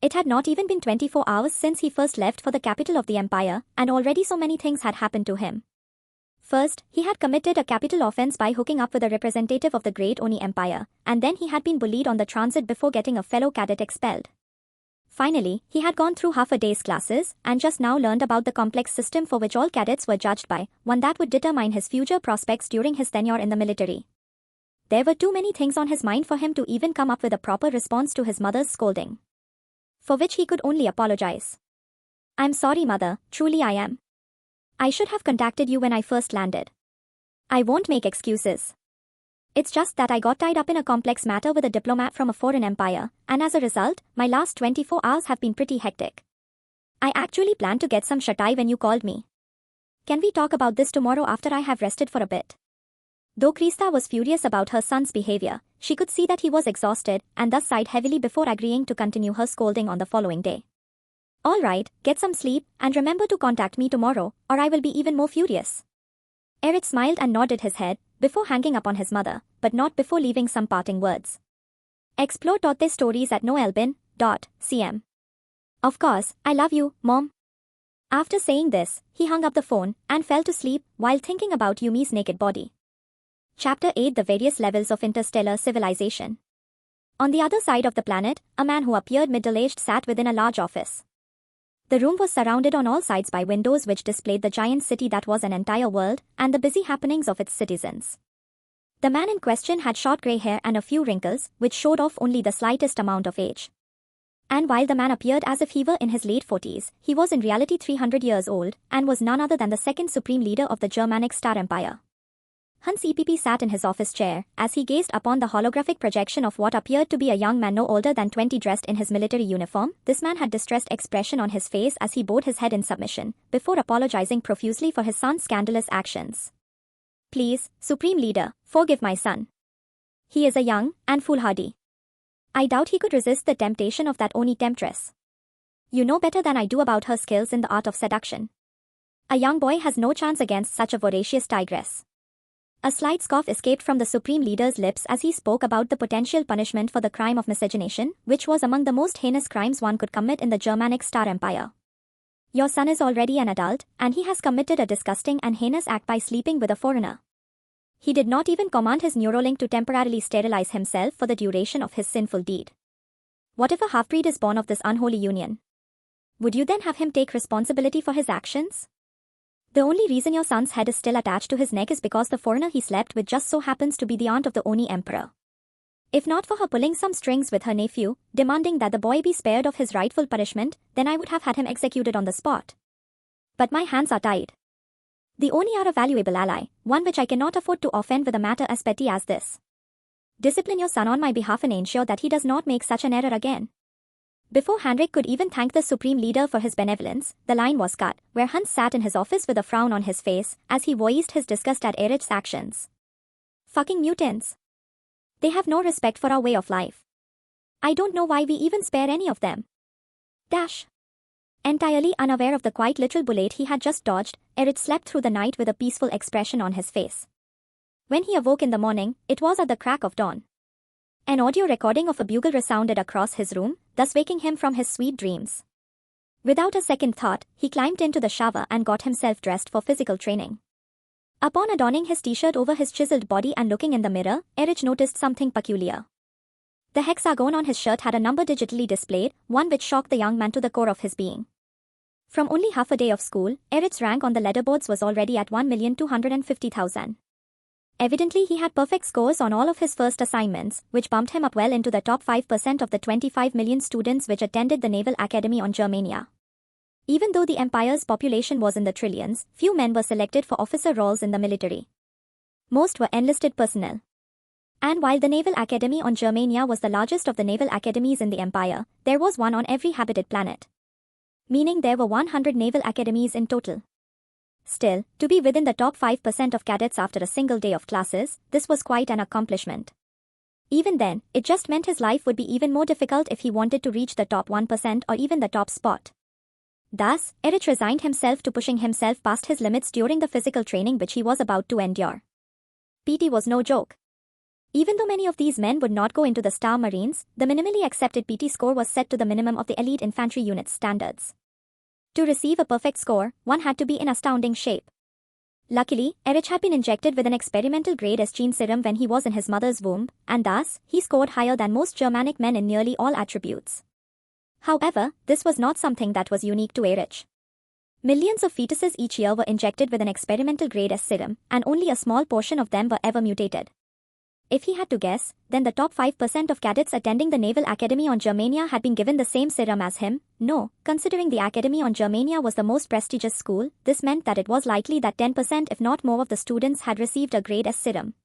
It had not even been 24 hours since he first left for the capital of the empire, and already so many things had happened to him. First, he had committed a capital offense by hooking up with a representative of the Great Oni Empire, and then he had been bullied on the transit before getting a fellow cadet expelled. Finally, he had gone through half a day's classes, and just now learned about the complex system for which all cadets were judged by, one that would determine his future prospects during his tenure in the military. There were too many things on his mind for him to even come up with a proper response to his mother's scolding, for which he could only apologize. "I'm sorry, Mother, truly I am. I should have contacted you when I first landed. I won't make excuses. It's just that I got tied up in a complex matter with a diplomat from a foreign empire, and as a result, my last 24 hours have been pretty hectic. I actually planned to get some shut-eye when you called me. Can we talk about this tomorrow after I have rested for a bit?" Though Krista was furious about her son's behavior, she could see that he was exhausted and thus sighed heavily before agreeing to continue her scolding on the following day. "All right, get some sleep, and remember to contact me tomorrow, or I will be even more furious." Erich smiled and nodded his head, before hanging up on his mother, but not before leaving some parting words. Explore Totte stories at noelbin.cm. Of course, I love you, Mom. After saying this, he hung up the phone and fell to sleep while thinking about Yumi's naked body. Chapter 8: The Various Levels of Interstellar Civilization. On the other side of the planet, a man who appeared middle-aged sat within a large office. The room was surrounded on all sides by windows which displayed the giant city that was an entire world, and the busy happenings of its citizens. The man in question had short grey hair and a few wrinkles, which showed off only the slightest amount of age. And while the man appeared as if he were in his late 40s, he was in reality 300 years old, and was none other than the second supreme leader of the Germanic Star-Empire. Hans EPP sat in his office chair, as he gazed upon the holographic projection of what appeared to be a young man no older than 20 dressed in his military uniform. This man had distressed expression on his face as he bowed his head in submission, before apologizing profusely for his son's scandalous actions. "Please, Supreme Leader, forgive my son. He is a young and foolhardy. I doubt he could resist the temptation of that Oni temptress. You know better than I do about her skills in the art of seduction. A young boy has no chance against such a voracious tigress." A slight scoff escaped from the Supreme Leader's lips as he spoke about the potential punishment for the crime of miscegenation, which was among the most heinous crimes one could commit in the Germanic Star-Empire. "Your son is already an adult, and he has committed a disgusting and heinous act by sleeping with a foreigner. He did not even command his Neuralink to temporarily sterilize himself for the duration of his sinful deed. What if a half-breed is born of this unholy union? Would you then have him take responsibility for his actions? The only reason your son's head is still attached to his neck is because the foreigner he slept with just so happens to be the aunt of the Oni Emperor. If not for her pulling some strings with her nephew, demanding that the boy be spared of his rightful punishment, then I would have had him executed on the spot. But my hands are tied. The Oni are a valuable ally, one which I cannot afford to offend with a matter as petty as this. Discipline your son on my behalf and ensure that he does not make such an error again." Before Heinrich could even thank the Supreme Leader for his benevolence, the line was cut, where Hans sat in his office with a frown on his face, as he voiced his disgust at Erich's actions. "Fucking mutants. They have no respect for our way of life. I don't know why we even spare any of them." Dash. Entirely unaware of the quite literal bullet he had just dodged, Erich slept through the night with a peaceful expression on his face. When he awoke in the morning, it was at the crack of dawn. An audio recording of a bugle resounded across his room, thus waking him from his sweet dreams. Without a second thought, he climbed into the shower and got himself dressed for physical training. Upon adorning his t-shirt over his chiseled body and looking in the mirror, Erich noticed something peculiar. The hexagon on his shirt had a number digitally displayed, one which shocked the young man to the core of his being. From only half a day of school, Erich's rank on the leaderboards was already at 1,250,000. Evidently he had perfect scores on all of his first assignments, which bumped him up well into the top 5% of the 25 million students which attended the Naval Academy on Germania. Even though the empire's population was in the trillions, few men were selected for officer roles in the military. Most were enlisted personnel. And while the Naval Academy on Germania was the largest of the naval academies in the empire, there was one on every habited planet. Meaning there were 100 naval academies in total. Still, to be within the top 5% of cadets after a single day of classes, this was quite an accomplishment. Even then, it just meant his life would be even more difficult if he wanted to reach the top 1% or even the top spot. Thus, Erich resigned himself to pushing himself past his limits during the physical training which he was about to endure. PT was no joke. Even though many of these men would not go into the Star Marines, the minimally accepted PT score was set to the minimum of the elite infantry unit's standards. To receive a perfect score, one had to be in astounding shape. Luckily, Erich had been injected with an experimental grade S gene serum when he was in his mother's womb, and thus, he scored higher than most Germanic men in nearly all attributes. However, this was not something that was unique to Erich. Millions of fetuses each year were injected with an experimental grade S serum, and only a small portion of them were ever mutated. If he had to guess, then the top 5% of cadets attending the Naval Academy on Germania had been given the same serum as him. No, considering the Academy on Germania was the most prestigious school, this meant that it was likely that 10% if not more of the students had received a grade S serum.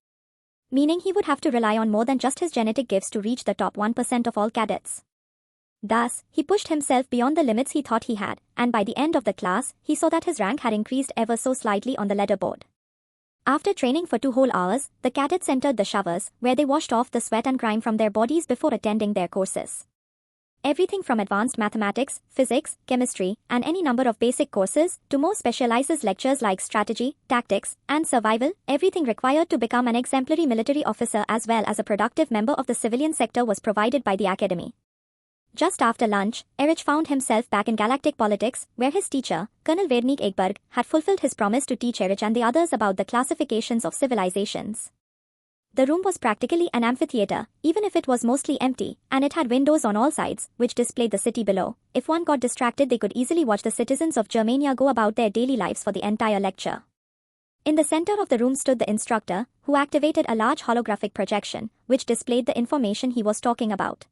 Meaning he would have to rely on more than just his genetic gifts to reach the top 1% of all cadets. Thus, he pushed himself beyond the limits he thought he had, and by the end of the class, he saw that his rank had increased ever so slightly on the leaderboard. After training for 2 whole hours, the cadets entered the showers, where they washed off the sweat and grime from their bodies before attending their courses. Everything from advanced mathematics, physics, chemistry, and any number of basic courses, to more specialized lectures like strategy, tactics, and survival, everything required to become an exemplary military officer as well as a productive member of the civilian sector was provided by the academy. Just after lunch, Erich found himself back in galactic politics, where his teacher, Colonel Wernick Egberg, had fulfilled his promise to teach Erich and the others about the classifications of civilizations. The room was practically an amphitheater, even if it was mostly empty, and it had windows on all sides, which displayed the city below. If one got distracted, they could easily watch the citizens of Germania go about their daily lives for the entire lecture. In the center of the room stood the instructor, who activated a large holographic projection, which displayed the information he was talking about.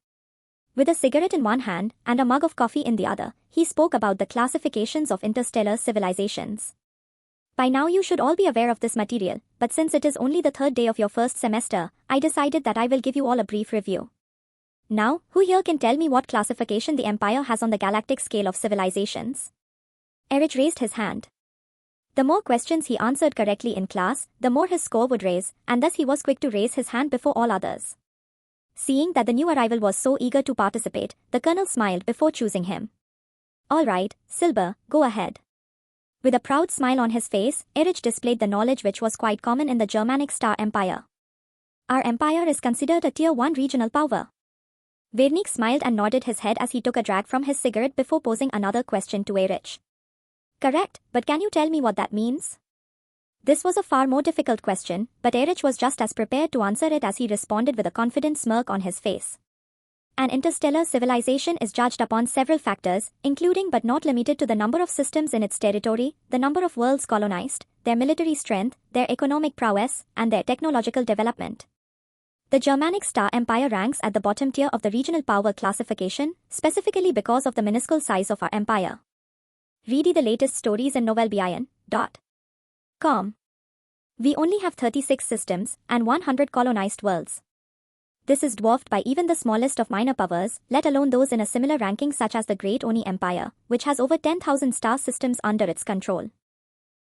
With a cigarette in one hand and a mug of coffee in the other, he spoke about the classifications of interstellar civilizations. By now you should all be aware of this material, but since it is only the 3rd day of your first semester, I decided that I will give you all a brief review. Now, who here can tell me what classification the Empire has on the galactic scale of civilizations? Erich raised his hand. The more questions he answered correctly in class, the more his score would raise, and thus he was quick to raise his hand before all others. Seeing that the new arrival was so eager to participate, the colonel smiled before choosing him. All right, Silber, go ahead. With a proud smile on his face, Erich displayed the knowledge which was quite common in the Germanic Star-Empire. Our empire is considered a Tier 1 regional power. Wernick smiled and nodded his head as he took a drag from his cigarette before posing another question to Erich. Correct, but can you tell me what that means? This was a far more difficult question, but Erich was just as prepared to answer it as he responded with a confident smirk on his face. An interstellar civilization is judged upon several factors, including but not limited to the number of systems in its territory, the number of worlds colonized, their military strength, their economic prowess, and their technological development. The Germanic Star-Empire ranks at the bottom tier of the regional power classification, specifically because of the minuscule size of our empire. Read the latest stories in novelbian.com. We only have 36 systems and 100 colonized worlds. This is dwarfed by even the smallest of minor powers, let alone those in a similar ranking such as the Great Oni Empire, which has over 10,000 star systems under its control.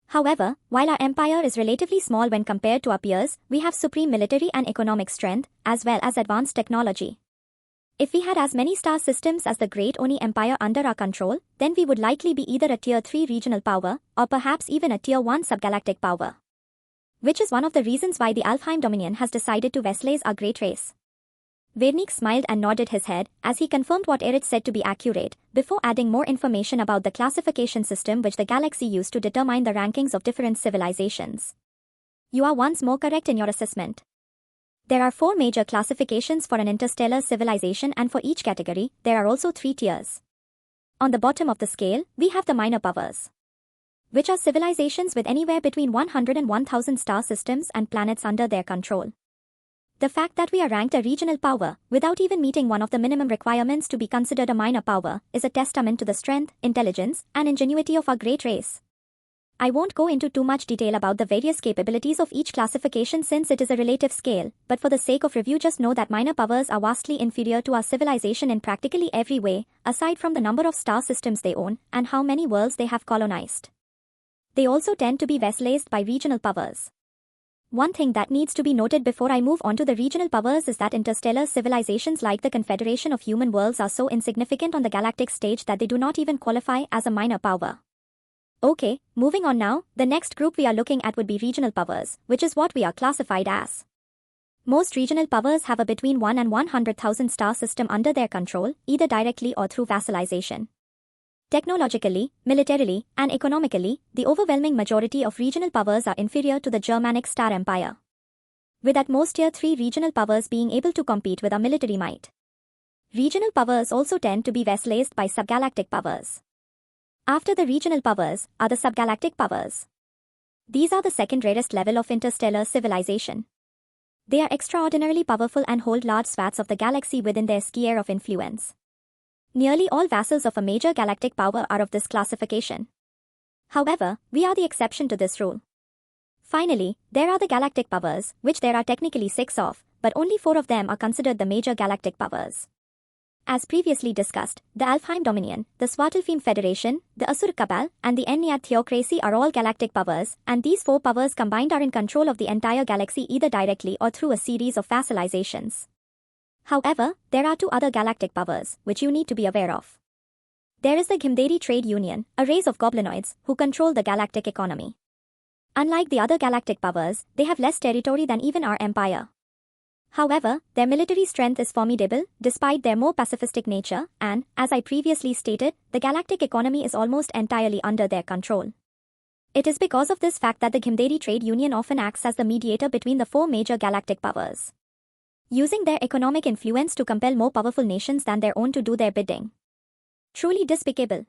However, while our empire is relatively small when compared to our peers, we have supreme military and economic strength, as well as advanced technology. If we had as many star systems as the Great Oni Empire under our control, then we would likely be either a Tier 3 regional power, or perhaps even a Tier 1 subgalactic power. Which is one of the reasons why the Alfheim Dominion has decided to vassalize our great race. Wernick smiled and nodded his head, as he confirmed what Erich said to be accurate, before adding more information about the classification system which the galaxy used to determine the rankings of different civilizations. You are once more correct in your assessment. There are 4 major classifications for an interstellar civilization, and for each category, there are also 3 tiers. On the bottom of the scale, we have the minor powers, which are civilizations with anywhere between 100 and 1,000 star systems and planets under their control. The fact that we are ranked a regional power, without even meeting one of the minimum requirements to be considered a minor power, is a testament to the strength, intelligence, and ingenuity of our great race. I won't go into too much detail about the various capabilities of each classification since it is a relative scale, but for the sake of review just know that minor powers are vastly inferior to our civilization in practically every way, aside from the number of star systems they own and how many worlds they have colonized. They also tend to be vassalized by regional powers. One thing that needs to be noted before I move on to the regional powers is that interstellar civilizations like the Confederation of Human Worlds are so insignificant on the galactic stage that they do not even qualify as a minor power. Okay, moving on now, the next group we are looking at would be regional powers, which is what we are classified as. Most regional powers have a between 1 and 100,000 star system under their control, either directly or through vassalization. Technologically, militarily, and economically, the overwhelming majority of regional powers are inferior to the Germanic Star-Empire, with at most Tier 3 regional powers being able to compete with our military might. Regional powers also tend to be vassalized by subgalactic powers. After the regional powers are the subgalactic powers. These are the second rarest level of interstellar civilization. They are extraordinarily powerful and hold large swaths of the galaxy within their sphere of influence. Nearly all vassals of a major galactic power are of this classification. However, we are the exception to this rule. Finally, there are the galactic powers, which there are technically 6 of, but only 4 of them are considered the major galactic powers. As previously discussed, the Alfheim Dominion, the Svartalfheim Federation, the Asur Cabal, and the Ennead Theocracy are all galactic powers, and these 4 powers combined are in control of the entire galaxy either directly or through a series of vassalizations. However, there are 2 other galactic powers, which you need to be aware of. There is the Gimderi Trade Union, a race of goblinoids, who control the galactic economy. Unlike the other galactic powers, they have less territory than even our empire. However, their military strength is formidable, despite their more pacifistic nature, and, as I previously stated, the galactic economy is almost entirely under their control. It is because of this fact that the Gimderi Trade Union often acts as the mediator between the 4 major galactic powers, using their economic influence to compel more powerful nations than their own to do their bidding. Truly despicable.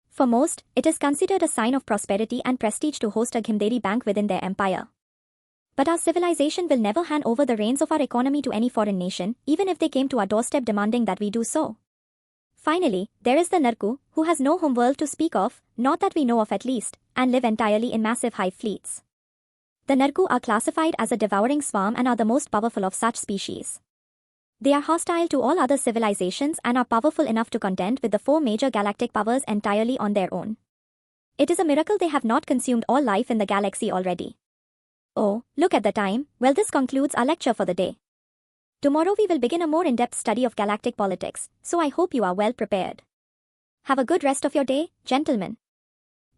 For most, it is considered a sign of prosperity and prestige to host a Gimderi bank within their empire. But our civilization will never hand over the reins of our economy to any foreign nation, even if they came to our doorstep demanding that we do so. Finally, there is the Narku, who has no homeworld to speak of, not that we know of at least, and live entirely in massive hive fleets. The Narku are classified as a devouring swarm and are the most powerful of such species. They are hostile to all other civilizations and are powerful enough to contend with the 4 major galactic powers entirely on their own. It is a miracle they have not consumed all life in the galaxy already. Oh, look at the time. Well, this concludes our lecture for the day. Tomorrow we will begin a more in-depth study of galactic politics, so I hope you are well prepared. Have a good rest of your day, gentlemen.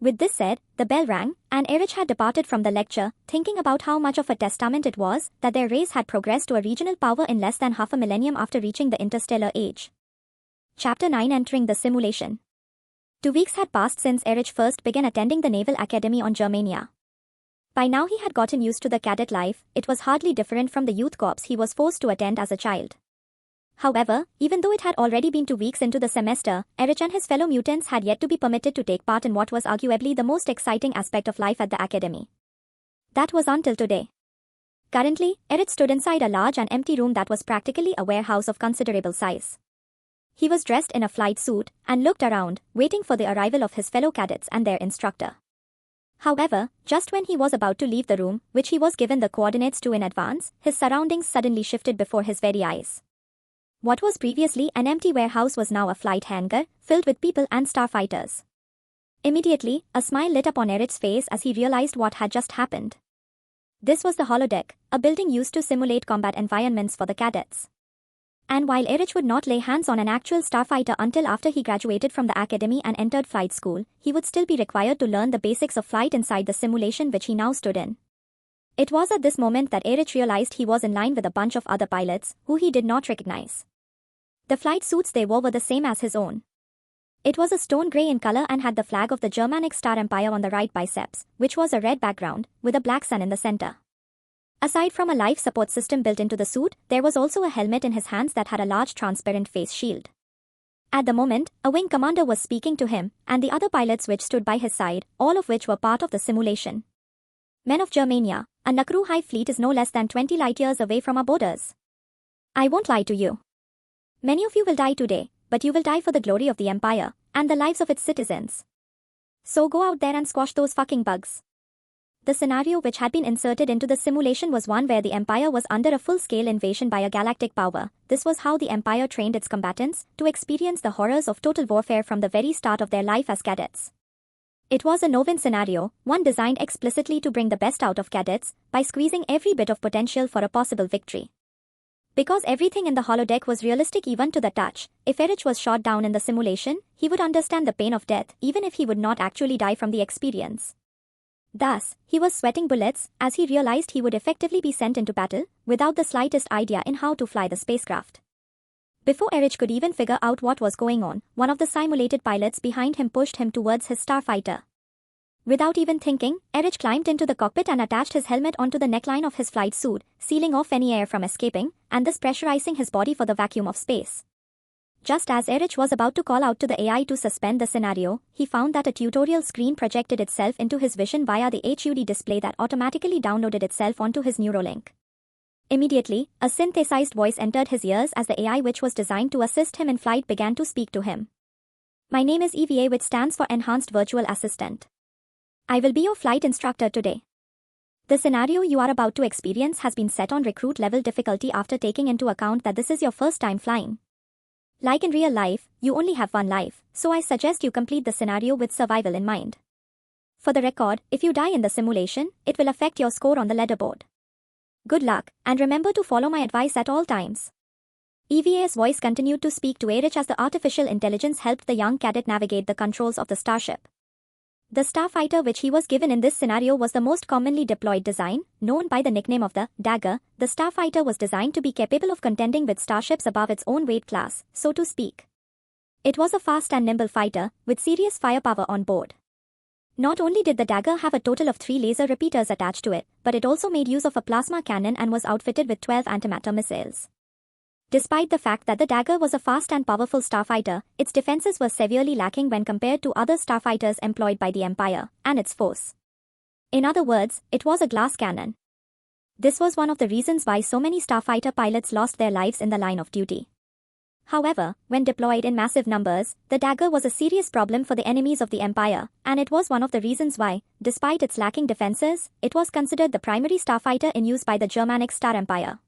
With this said, the bell rang, and Erich had departed from the lecture, thinking about how much of a testament it was that their race had progressed to a regional power in less than half a millennium after reaching the interstellar age. Chapter 9: Entering the Simulation. 2 weeks had passed since Erich first began attending the Naval Academy on Germania. By now he had gotten used to the cadet life. It was hardly different from the youth corps he was forced to attend as a child. However, even though it had already been 2 weeks into the semester, Erich and his fellow mutants had yet to be permitted to take part in what was arguably the most exciting aspect of life at the academy. That was until today. Currently, Erich stood inside a large and empty room that was practically a warehouse of considerable size. He was dressed in a flight suit and looked around, waiting for the arrival of his fellow cadets and their instructor. However, just when he was about to leave the room, which he was given the coordinates to in advance, his surroundings suddenly shifted before his very eyes. What was previously an empty warehouse was now a flight hangar, filled with people and starfighters. Immediately, a smile lit up on Erich's face as he realized what had just happened. This was the holodeck, a building used to simulate combat environments for the cadets. And while Erich would not lay hands on an actual starfighter until after he graduated from the academy and entered flight school, he would still be required to learn the basics of flight inside the simulation which he now stood in. It was at this moment that Erich realized he was in line with a bunch of other pilots, who he did not recognize. The flight suits they wore were the same as his own. It was a stone grey in color and had the flag of the Germanic Star-Empire on the right biceps, which was a red background, with a black sun in the center. Aside from a life support system built into the suit, there was also a helmet in his hands that had a large transparent face shield. At the moment, a wing commander was speaking to him, and the other pilots which stood by his side, all of which were part of the simulation. Men of Germania, a Nakru hive fleet is no less than 20 light-years away from our borders. I won't lie to you. Many of you will die today, but you will die for the glory of the Empire, and the lives of its citizens. So go out there and squash those fucking bugs. The scenario which had been inserted into the simulation was one where the Empire was under a full-scale invasion by a galactic power. This was how the Empire trained its combatants to experience the horrors of total warfare from the very start of their life as cadets. It was a no-win scenario, one designed explicitly to bring the best out of cadets by squeezing every bit of potential for a possible victory. Because everything in the holodeck was realistic even to the touch, if Erich was shot down in the simulation, he would understand the pain of death even if he would not actually die from the experience. Thus, he was sweating bullets as he realized he would effectively be sent into battle without the slightest idea in how to fly the spacecraft. Before Erich could even figure out what was going on, one of the simulated pilots behind him pushed him towards his starfighter. Without even thinking, Erich climbed into the cockpit and attached his helmet onto the neckline of his flight suit, sealing off any air from escaping, and thus pressurizing his body for the vacuum of space. Just as Erich was about to call out to the AI to suspend the scenario, he found that a tutorial screen projected itself into his vision via the HUD display that automatically downloaded itself onto his Neuralink. Immediately, a synthesized voice entered his ears as the AI, which was designed to assist him in flight, began to speak to him. "My name is EVA, which stands for Enhanced Virtual Assistant. I will be your flight instructor today. The scenario you are about to experience has been set on recruit level difficulty after taking into account that this is your first time flying. Like in real life, you only have one life, so I suggest you complete the scenario with survival in mind. For the record, if you die in the simulation, it will affect your score on the leaderboard. Good luck, and remember to follow my advice at all times." EVA's voice continued to speak to Erich as the artificial intelligence helped the young cadet navigate the controls of the starship. The starfighter which he was given in this scenario was the most commonly deployed design, known by the nickname of the Dagger. The starfighter was designed to be capable of contending with starships above its own weight class, so to speak. It was a fast and nimble fighter, with serious firepower on board. Not only did the Dagger have a total of 3 laser repeaters attached to it, but it also made use of a plasma cannon and was outfitted with 12 antimatter missiles. Despite the fact that the Dagger was a fast and powerful starfighter, its defenses were severely lacking when compared to other starfighters employed by the Empire and its force. In other words, it was a glass cannon. This was one of the reasons why so many starfighter pilots lost their lives in the line of duty. However, when deployed in massive numbers, the Dagger was a serious problem for the enemies of the Empire, and it was one of the reasons why, despite its lacking defenses, it was considered the primary starfighter in use by the Germanic Star-Empire.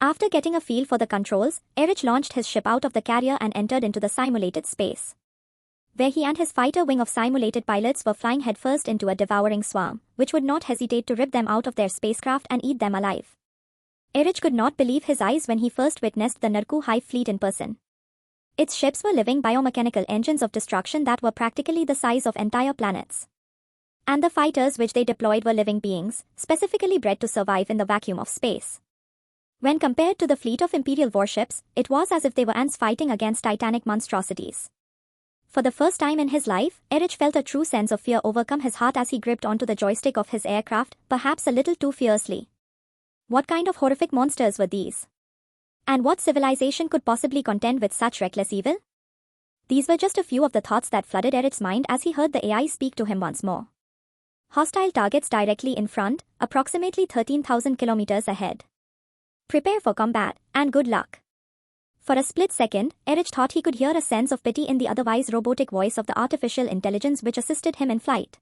After getting a feel for the controls, Erich launched his ship out of the carrier and entered into the simulated space, where he and his fighter wing of simulated pilots were flying headfirst into a devouring swarm, which would not hesitate to rip them out of their spacecraft and eat them alive. Erich could not believe his eyes when he first witnessed the Narku Hive fleet in person. Its ships were living biomechanical engines of destruction that were practically the size of entire planets. And the fighters which they deployed were living beings, specifically bred to survive in the vacuum of space. When compared to the fleet of Imperial warships, it was as if they were ants fighting against titanic monstrosities. For the first time in his life, Erich felt a true sense of fear overcome his heart as he gripped onto the joystick of his aircraft, perhaps a little too fiercely. What kind of horrific monsters were these? And what civilization could possibly contend with such reckless evil? These were just a few of the thoughts that flooded Erich's mind as he heard the AI speak to him once more. Hostile targets directly in front, approximately 13,000 kilometers ahead. Prepare for combat, and good luck. For a split second, Erich thought he could hear a sense of pity in the otherwise robotic voice of the artificial intelligence which assisted him in flight.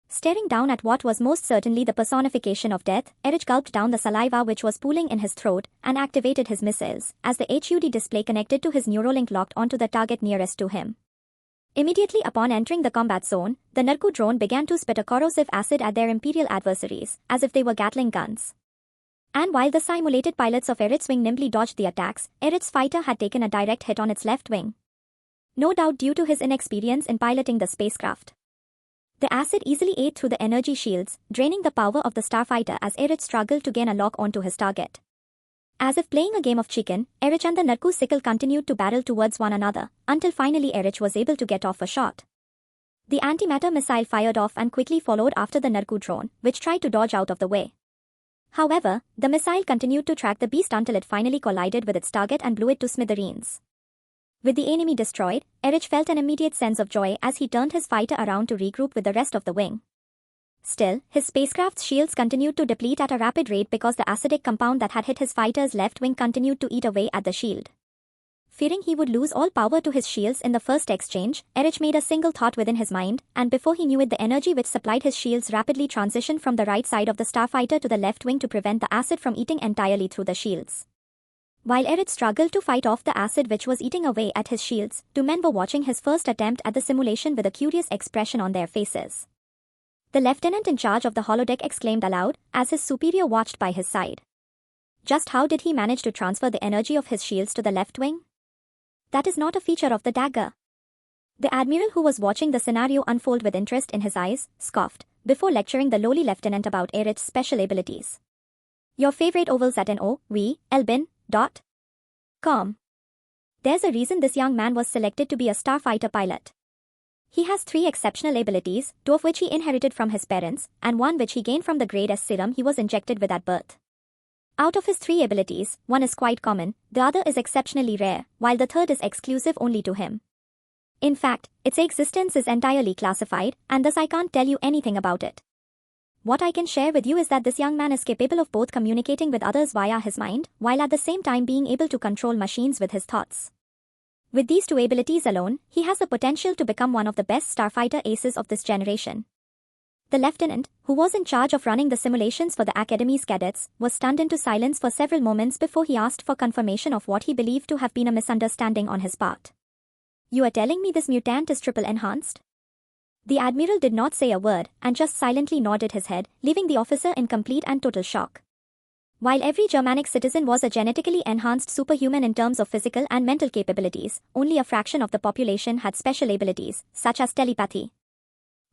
Staring down at what was most certainly the personification of death, Erich gulped down the saliva which was pooling in his throat and activated his missiles as the HUD display connected to his Neuralink locked onto the target nearest to him. Immediately upon entering the combat zone, the Narku drone began to spit a corrosive acid at their Imperial adversaries, as if they were Gatling guns. And while the simulated pilots of Erich's wing nimbly dodged the attacks, Erich's fighter had taken a direct hit on its left wing. No doubt due to his inexperience in piloting the spacecraft. The acid easily ate through the energy shields, draining the power of the starfighter as Erich struggled to gain a lock onto his target. As if playing a game of chicken, Erich and the Narku sickle continued to battle towards one another, until finally Erich was able to get off a shot. The antimatter missile fired off and quickly followed after the Narku drone, which tried to dodge out of the way. However, the missile continued to track the beast until it finally collided with its target and blew it to smithereens. With the enemy destroyed, Erich felt an immediate sense of joy as he turned his fighter around to regroup with the rest of the wing. Still, his spacecraft's shields continued to deplete at a rapid rate because the acidic compound that had hit his fighter's left wing continued to eat away at the shield. Fearing he would lose all power to his shields in the first exchange, Erich made a single thought within his mind, and before he knew it the energy which supplied his shields rapidly transitioned from the right side of the starfighter to the left wing to prevent the acid from eating entirely through the shields. While Erich struggled to fight off the acid which was eating away at his shields, 2 men were watching his first attempt at the simulation with a curious expression on their faces. The lieutenant in charge of the holodeck exclaimed aloud, as his superior watched by his side. Just how did he manage to transfer the energy of his shields to the left wing? That is not a feature of the Dagger. The admiral who was watching the scenario unfold with interest in his eyes, scoffed, before lecturing the lowly lieutenant about Erich's special abilities. Your favorite ovals at NOVLBin.com. There's a reason this young man was selected to be a starfighter pilot. He has 3 exceptional abilities, 2 of which he inherited from his parents, and 1 which he gained from the grade S serum he was injected with at birth. Out of his 3 abilities, 1 is quite common, the other is exceptionally rare, while the third is exclusive only to him. In fact, its existence is entirely classified, and thus I can't tell you anything about it. What I can share with you is that this young man is capable of both communicating with others via his mind, while at the same time being able to control machines with his thoughts. With these 2 abilities alone, he has the potential to become one of the best starfighter aces of this generation. The lieutenant, who was in charge of running the simulations for the Academy's cadets, was stunned into silence for several moments before he asked for confirmation of what he believed to have been a misunderstanding on his part. You are telling me this mutant is triple enhanced? The admiral did not say a word, and just silently nodded his head, leaving the officer in complete and total shock. While every Germanic citizen was a genetically enhanced superhuman in terms of physical and mental capabilities, only a fraction of the population had special abilities, such as telepathy.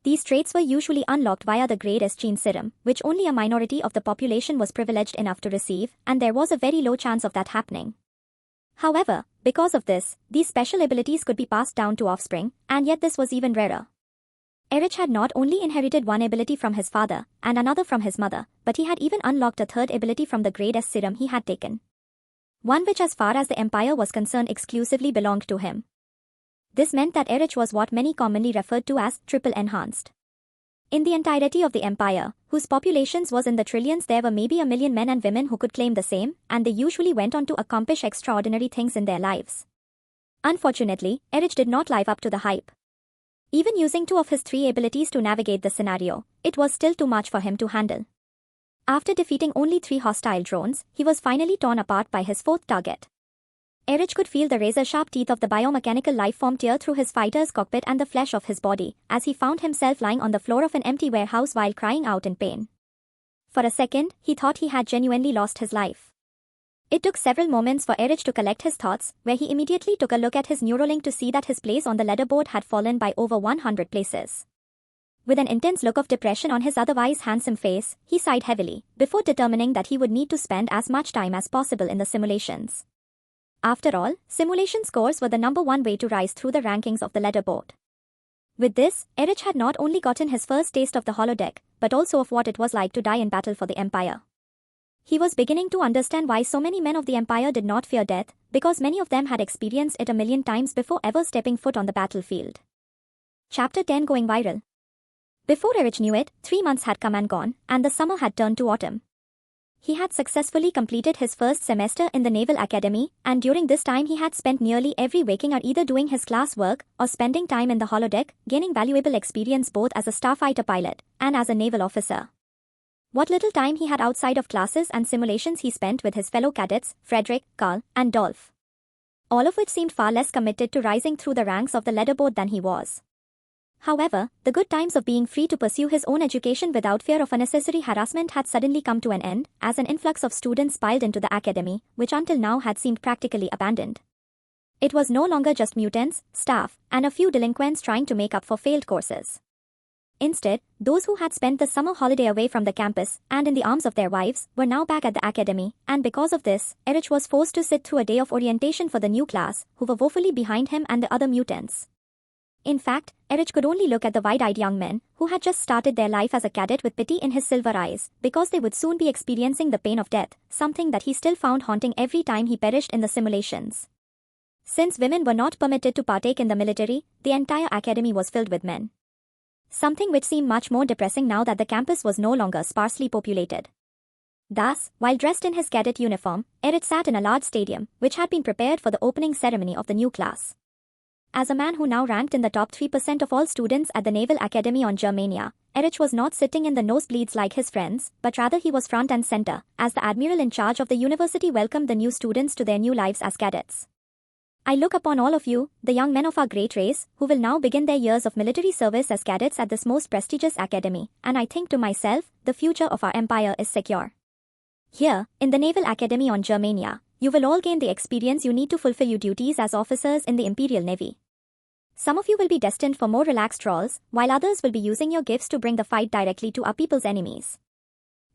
These traits were usually unlocked via the grade S gene serum, which only a minority of the population was privileged enough to receive, and there was a very low chance of that happening. However, because of this, these special abilities could be passed down to offspring, and yet this was even rarer. Erich had not only inherited 1 ability from his father, and another from his mother, but he had even unlocked a 3rd ability from the grade S serum he had taken. One which as far as the Empire was concerned exclusively belonged to him. This meant that Erich was what many commonly referred to as triple enhanced. In the entirety of the Empire, whose populations was in the trillions, there were maybe 1 million men and women who could claim the same, and they usually went on to accomplish extraordinary things in their lives. Unfortunately, Erich did not live up to the hype. Even using 2 of his 3 abilities to navigate the scenario, it was still too much for him to handle. After defeating only 3 hostile drones, he was finally torn apart by his 4th target. Erich could feel the razor-sharp teeth of the biomechanical life-form tear through his fighter's cockpit and the flesh of his body, as he found himself lying on the floor of an empty warehouse while crying out in pain. For a second, he thought he had genuinely lost his life. It took several moments for Erich to collect his thoughts, where he immediately took a look at his Neuralink to see that his place on the leaderboard had fallen by over 100 places. With an intense look of depression on his otherwise handsome face, he sighed heavily, before determining that he would need to spend as much time as possible in the simulations. After all, simulation scores were the #1 way to rise through the rankings of the leaderboard. With this, Erich had not only gotten his first taste of the holodeck, but also of what it was like to die in battle for the Empire. He was beginning to understand why so many men of the Empire did not fear death, because many of them had experienced it 1,000,000 times before ever stepping foot on the battlefield. Chapter 10 Going Viral. Before Erich knew it, 3 months had come and gone, and the summer had turned to autumn. He had successfully completed his first semester in the Naval Academy, and during this time he had spent nearly every waking hour either doing his class work or spending time in the holodeck, gaining valuable experience both as a starfighter pilot and as a naval officer. What little time he had outside of classes and simulations he spent with his fellow cadets, Frederick, Karl, and Dolph. All of which seemed far less committed to rising through the ranks of the leaderboard than he was. However, the good times of being free to pursue his own education without fear of unnecessary harassment had suddenly come to an end, as an influx of students piled into the academy, which until now had seemed practically abandoned. It was no longer just mutants, staff, and a few delinquents trying to make up for failed courses. Instead, those who had spent the summer holiday away from the campus and in the arms of their wives were now back at the academy, and because of this, Erich was forced to sit through a day of orientation for the new class, who were woefully behind him and the other mutants. In fact, Erich could only look at the wide-eyed young men, who had just started their life as a cadet with pity in his silver eyes, because they would soon be experiencing the pain of death, something that he still found haunting every time he perished in the simulations. Since women were not permitted to partake in the military, the entire academy was filled with men. Something which seemed much more depressing now that the campus was no longer sparsely populated. Thus, while dressed in his cadet uniform, Erich sat in a large stadium, which had been prepared for the opening ceremony of the new class. As a man who now ranked in the top 3% of all students at the Naval Academy on Germania, Erich was not sitting in the nosebleeds like his friends, but rather he was front and center, as the admiral in charge of the university welcomed the new students to their new lives as cadets. I look upon all of you, the young men of our great race, who will now begin their years of military service as cadets at this most prestigious academy, and I think to myself, the future of our empire is secure. Here, in the Naval Academy on Germania, you will all gain the experience you need to fulfill your duties as officers in the Imperial Navy. Some of you will be destined for more relaxed roles, while others will be using your gifts to bring the fight directly to our people's enemies.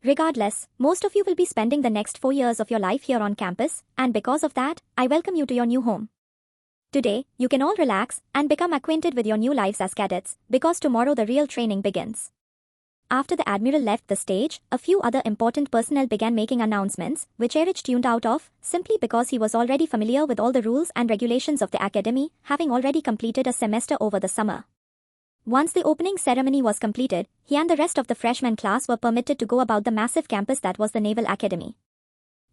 Regardless, most of you will be spending the next 4 years of your life here on campus, and because of that, I welcome you to your new home. Today, you can all relax and become acquainted with your new lives as cadets, because tomorrow the real training begins. After the Admiral left the stage, a few other important personnel began making announcements, which Erich tuned out of, simply because he was already familiar with all the rules and regulations of the academy, having already completed a semester over the summer. Once the opening ceremony was completed, he and the rest of the freshman class were permitted to go about the massive campus that was the Naval Academy.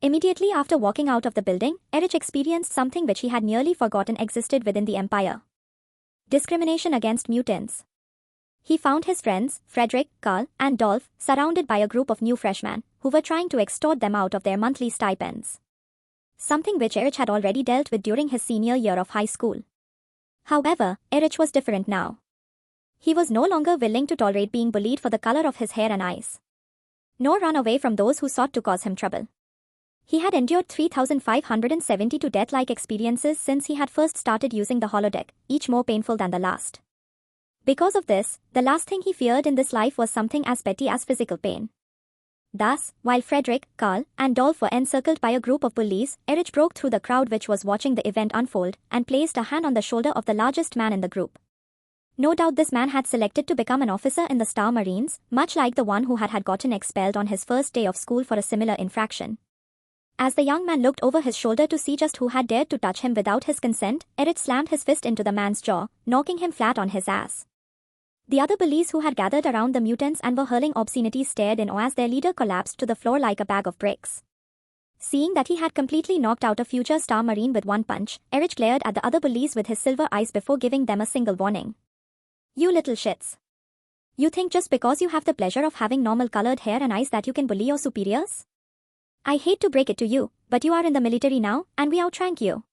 Immediately after walking out of the building, Erich experienced something which he had nearly forgotten existed within the Empire. Discrimination against mutants. He found his friends, Frederick, Karl, and Dolph, surrounded by a group of new freshmen, who were trying to extort them out of their monthly stipends. Something which Erich had already dealt with during his senior year of high school. However, Erich was different now. He was no longer willing to tolerate being bullied for the color of his hair and eyes, nor run away from those who sought to cause him trouble. He had endured 3,572 death-like experiences since he had first started using the holodeck, each more painful than the last. Because of this, the last thing he feared in this life was something as petty as physical pain. Thus, while Frederick, Karl, and Dolph were encircled by a group of bullies, Erich broke through the crowd which was watching the event unfold, and placed a hand on the shoulder of the largest man in the group. No doubt this man had selected to become an officer in the Star Marines, much like the one who had gotten expelled on his first day of school for a similar infraction. As the young man looked over his shoulder to see just who had dared to touch him without his consent, Erich slammed his fist into the man's jaw, knocking him flat on his ass. The other bullies who had gathered around the mutants and were hurling obscenities stared in awe as their leader collapsed to the floor like a bag of bricks. Seeing that he had completely knocked out a future Star Marine with one punch, Erich glared at the other bullies with his silver eyes before giving them a single warning. You little shits. You think just because you have the pleasure of having normal colored hair and eyes that you can bully your superiors? I hate to break it to you, but you are in the military now, and we outrank you.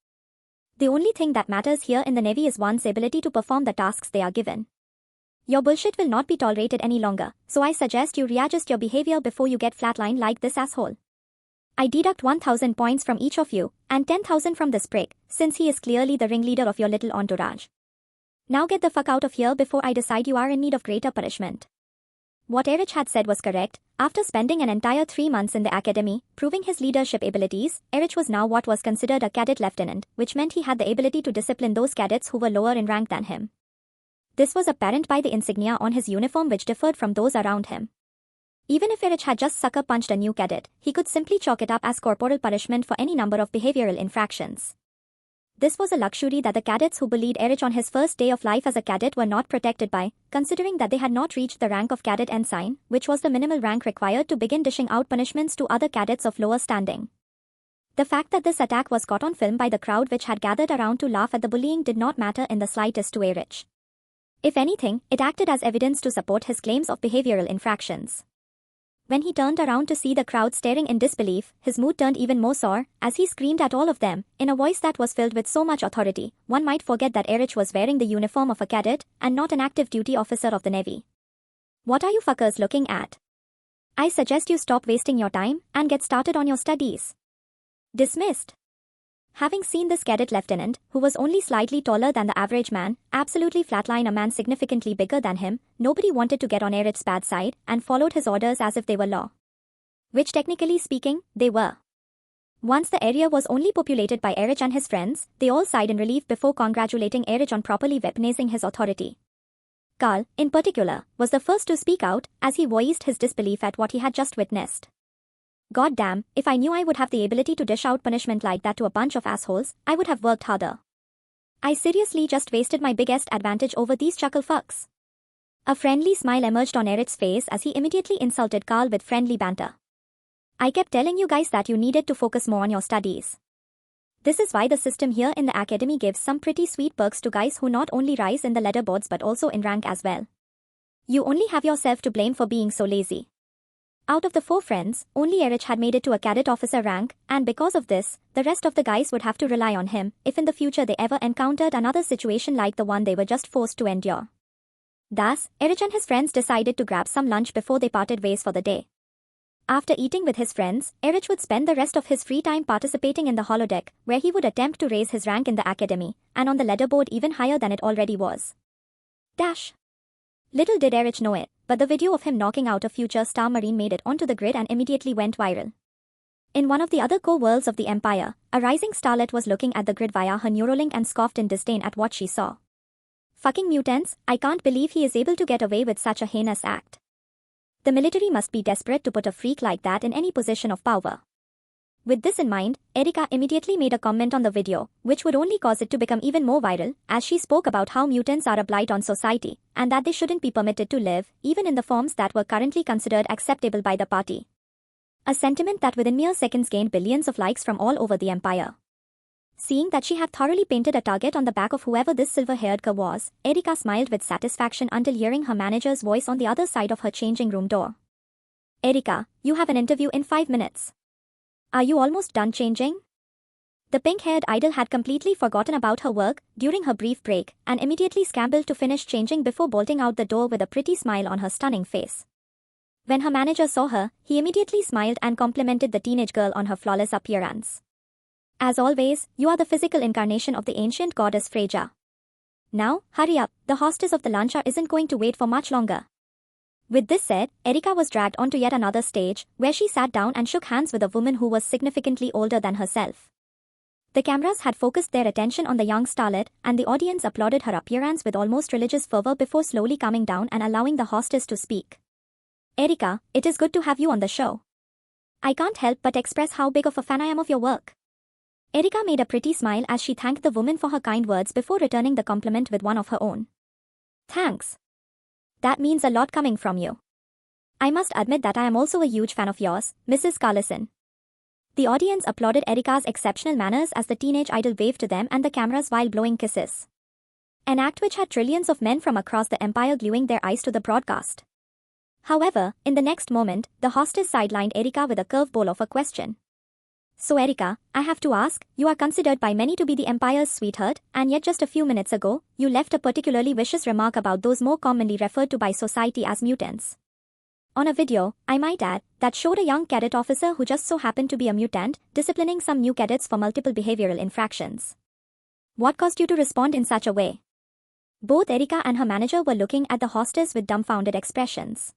The only thing that matters here in the Navy is one's ability to perform the tasks they are given. Your bullshit will not be tolerated any longer, so I suggest you readjust your behavior before you get flatlined like this asshole. I deduct 1,000 points from each of you, and 10,000 from this prick, since he is clearly the ringleader of your little entourage. Now get the fuck out of here before I decide you are in need of greater punishment. What Erich had said was correct. After spending an entire 3 months in the academy, proving his leadership abilities, Erich was now what was considered a cadet lieutenant, which meant he had the ability to discipline those cadets who were lower in rank than him. This was apparent by the insignia on his uniform which differed from those around him. Even if Erich had just sucker punched a new cadet, he could simply chalk it up as corporal punishment for any number of behavioral infractions. This was a luxury that the cadets who bullied Erich on his first day of life as a cadet were not protected by, considering that they had not reached the rank of cadet ensign, which was the minimal rank required to begin dishing out punishments to other cadets of lower standing. The fact that this attack was caught on film by the crowd which had gathered around to laugh at the bullying did not matter in the slightest to Erich. If anything, it acted as evidence to support his claims of behavioral infractions. When he turned around to see the crowd staring in disbelief, his mood turned even more sour, as he screamed at all of them, in a voice that was filled with so much authority, one might forget that Erich was wearing the uniform of a cadet, and not an active duty officer of the Navy. What are you fuckers looking at? I suggest you stop wasting your time, and get started on your studies. Dismissed. Having seen this cadet lieutenant, who was only slightly taller than the average man, absolutely flatline a man significantly bigger than him, nobody wanted to get on Erich's bad side, and followed his orders as if they were law. Which technically speaking, they were. Once the area was only populated by Erich and his friends, they all sighed in relief before congratulating Erich on properly weaponizing his authority. Karl, in particular, was the first to speak out, as he voiced his disbelief at what he had just witnessed. God damn, if I knew I would have the ability to dish out punishment like that to a bunch of assholes, I would have worked harder. I seriously just wasted my biggest advantage over these chuckle fucks. A friendly smile emerged on Erich's face as he immediately insulted Karl with friendly banter. I kept telling you guys that you needed to focus more on your studies. This is why the system here in the academy gives some pretty sweet perks to guys who not only rise in the leaderboards but also in rank as well. You only have yourself to blame for being so lazy. Out of the 4 friends, only Erich had made it to a cadet officer rank, and because of this, the rest of the guys would have to rely on him if in the future they ever encountered another situation like the one they were just forced to endure. Thus, Erich and his friends decided to grab some lunch before they parted ways for the day. After eating with his friends, Erich would spend the rest of his free time participating in the holodeck, where he would attempt to raise his rank in the academy, and on the leaderboard even higher than it already was. Little did Erich know it, but the video of him knocking out a future star marine made it onto the grid and immediately went viral. In one of the other core worlds of the Empire, a rising starlet was looking at the grid via her Neuralink and scoffed in disdain at what she saw. "Fucking mutants, I can't believe he is able to get away with such a heinous act. The military must be desperate to put a freak like that in any position of power." With this in mind, Erika immediately made a comment on the video, which would only cause it to become even more viral, as she spoke about how mutants are a blight on society, and that they shouldn't be permitted to live, even in the forms that were currently considered acceptable by the party. A sentiment that within mere seconds gained billions of likes from all over the Empire. Seeing that she had thoroughly painted a target on the back of whoever this silver-haired girl was, Erika smiled with satisfaction until hearing her manager's voice on the other side of her changing room door. "Erika, you have an interview in 5 minutes. Are you almost done changing?" The pink-haired idol had completely forgotten about her work during her brief break and immediately scrambled to finish changing before bolting out the door with a pretty smile on her stunning face. When her manager saw her, he immediately smiled and complimented the teenage girl on her flawless appearance. "As always, you are the physical incarnation of the ancient goddess Freja. Now, hurry up, the hostess of the lunch hour isn't going to wait for much longer." With this said, Erika was dragged onto yet another stage, where she sat down and shook hands with a woman who was significantly older than herself. The cameras had focused their attention on the young starlet, and the audience applauded her appearance with almost religious fervor before slowly calming down and allowing the hostess to speak. "Erika, it is good to have you on the show. I can't help but express how big of a fan I am of your work." Erika made a pretty smile as she thanked the woman for her kind words before returning the compliment with one of her own. "Thanks. That means a lot coming from you. I must admit that I am also a huge fan of yours, Mrs. Carlson." The audience applauded Erika's exceptional manners as the teenage idol waved to them and the cameras while blowing kisses. An act which had trillions of men from across the Empire gluing their eyes to the broadcast. However, in the next moment, the hostess sidelined Erika with a curveball of a question. "So Erika, I have to ask, you are considered by many to be the Empire's sweetheart, and yet just a few minutes ago, you left a particularly vicious remark about those more commonly referred to by society as mutants. On a video, I might add, that showed a young cadet officer who just so happened to be a mutant, disciplining some new cadets for multiple behavioral infractions. What caused you to respond in such a way?" Both Erika and her manager were looking at the hostess with dumbfounded expressions.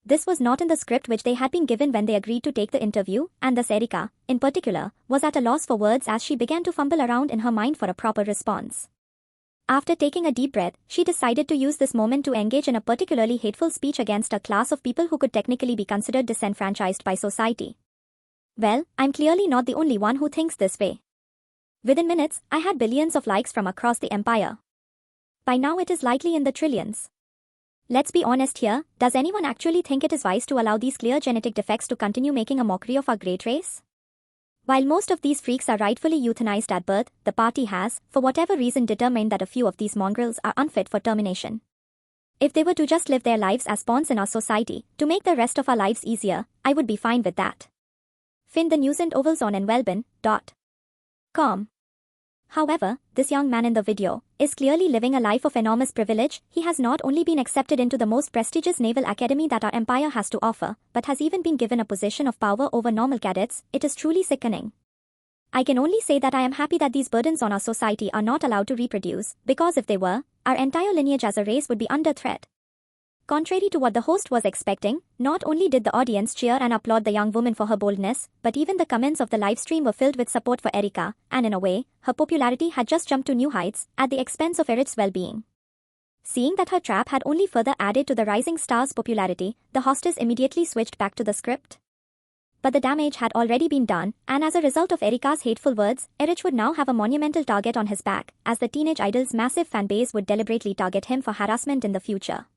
This was not in the script which they had been given when they agreed to take the interview, and thus Erika, in particular, was at a loss for words as she began to fumble around in her mind for a proper response. After taking a deep breath, she decided to use this moment to engage in a particularly hateful speech against a class of people who could technically be considered disenfranchised by society. "Well, I'm clearly not the only one who thinks this way. Within minutes, I had billions of likes from across the Empire. By now it is likely in the trillions. Let's be honest here, does anyone actually think it is wise to allow these clear genetic defects to continue making a mockery of our great race? While most of these freaks are rightfully euthanized at birth, the party has, for whatever reason, determined that a few of these mongrels are unfit for termination. If they were to just live their lives as pawns in our society, to make the rest of our lives easier, I would be fine with that." Find the news and ovals on nwelben.com. However, this young man in the video is clearly living a life of enormous privilege. He has not only been accepted into the most prestigious naval academy that our empire has to offer, but has even been given a position of power over normal cadets. It is truly sickening. I can only say that I am happy that these burdens on our society are not allowed to reproduce, because if they were, our entire lineage as a race would be under threat. Contrary to what the host was expecting, not only did the audience cheer and applaud the young woman for her boldness, but even the comments of the livestream were filled with support for Erika, and in a way, her popularity had just jumped to new heights, at the expense of Erich's well-being. Seeing that her trap had only further added to the rising star's popularity, the hostess immediately switched back to the script. But the damage had already been done, and as a result of Erika's hateful words, Erich would now have a monumental target on his back, as the teenage idol's massive fan base would deliberately target him for harassment in the future.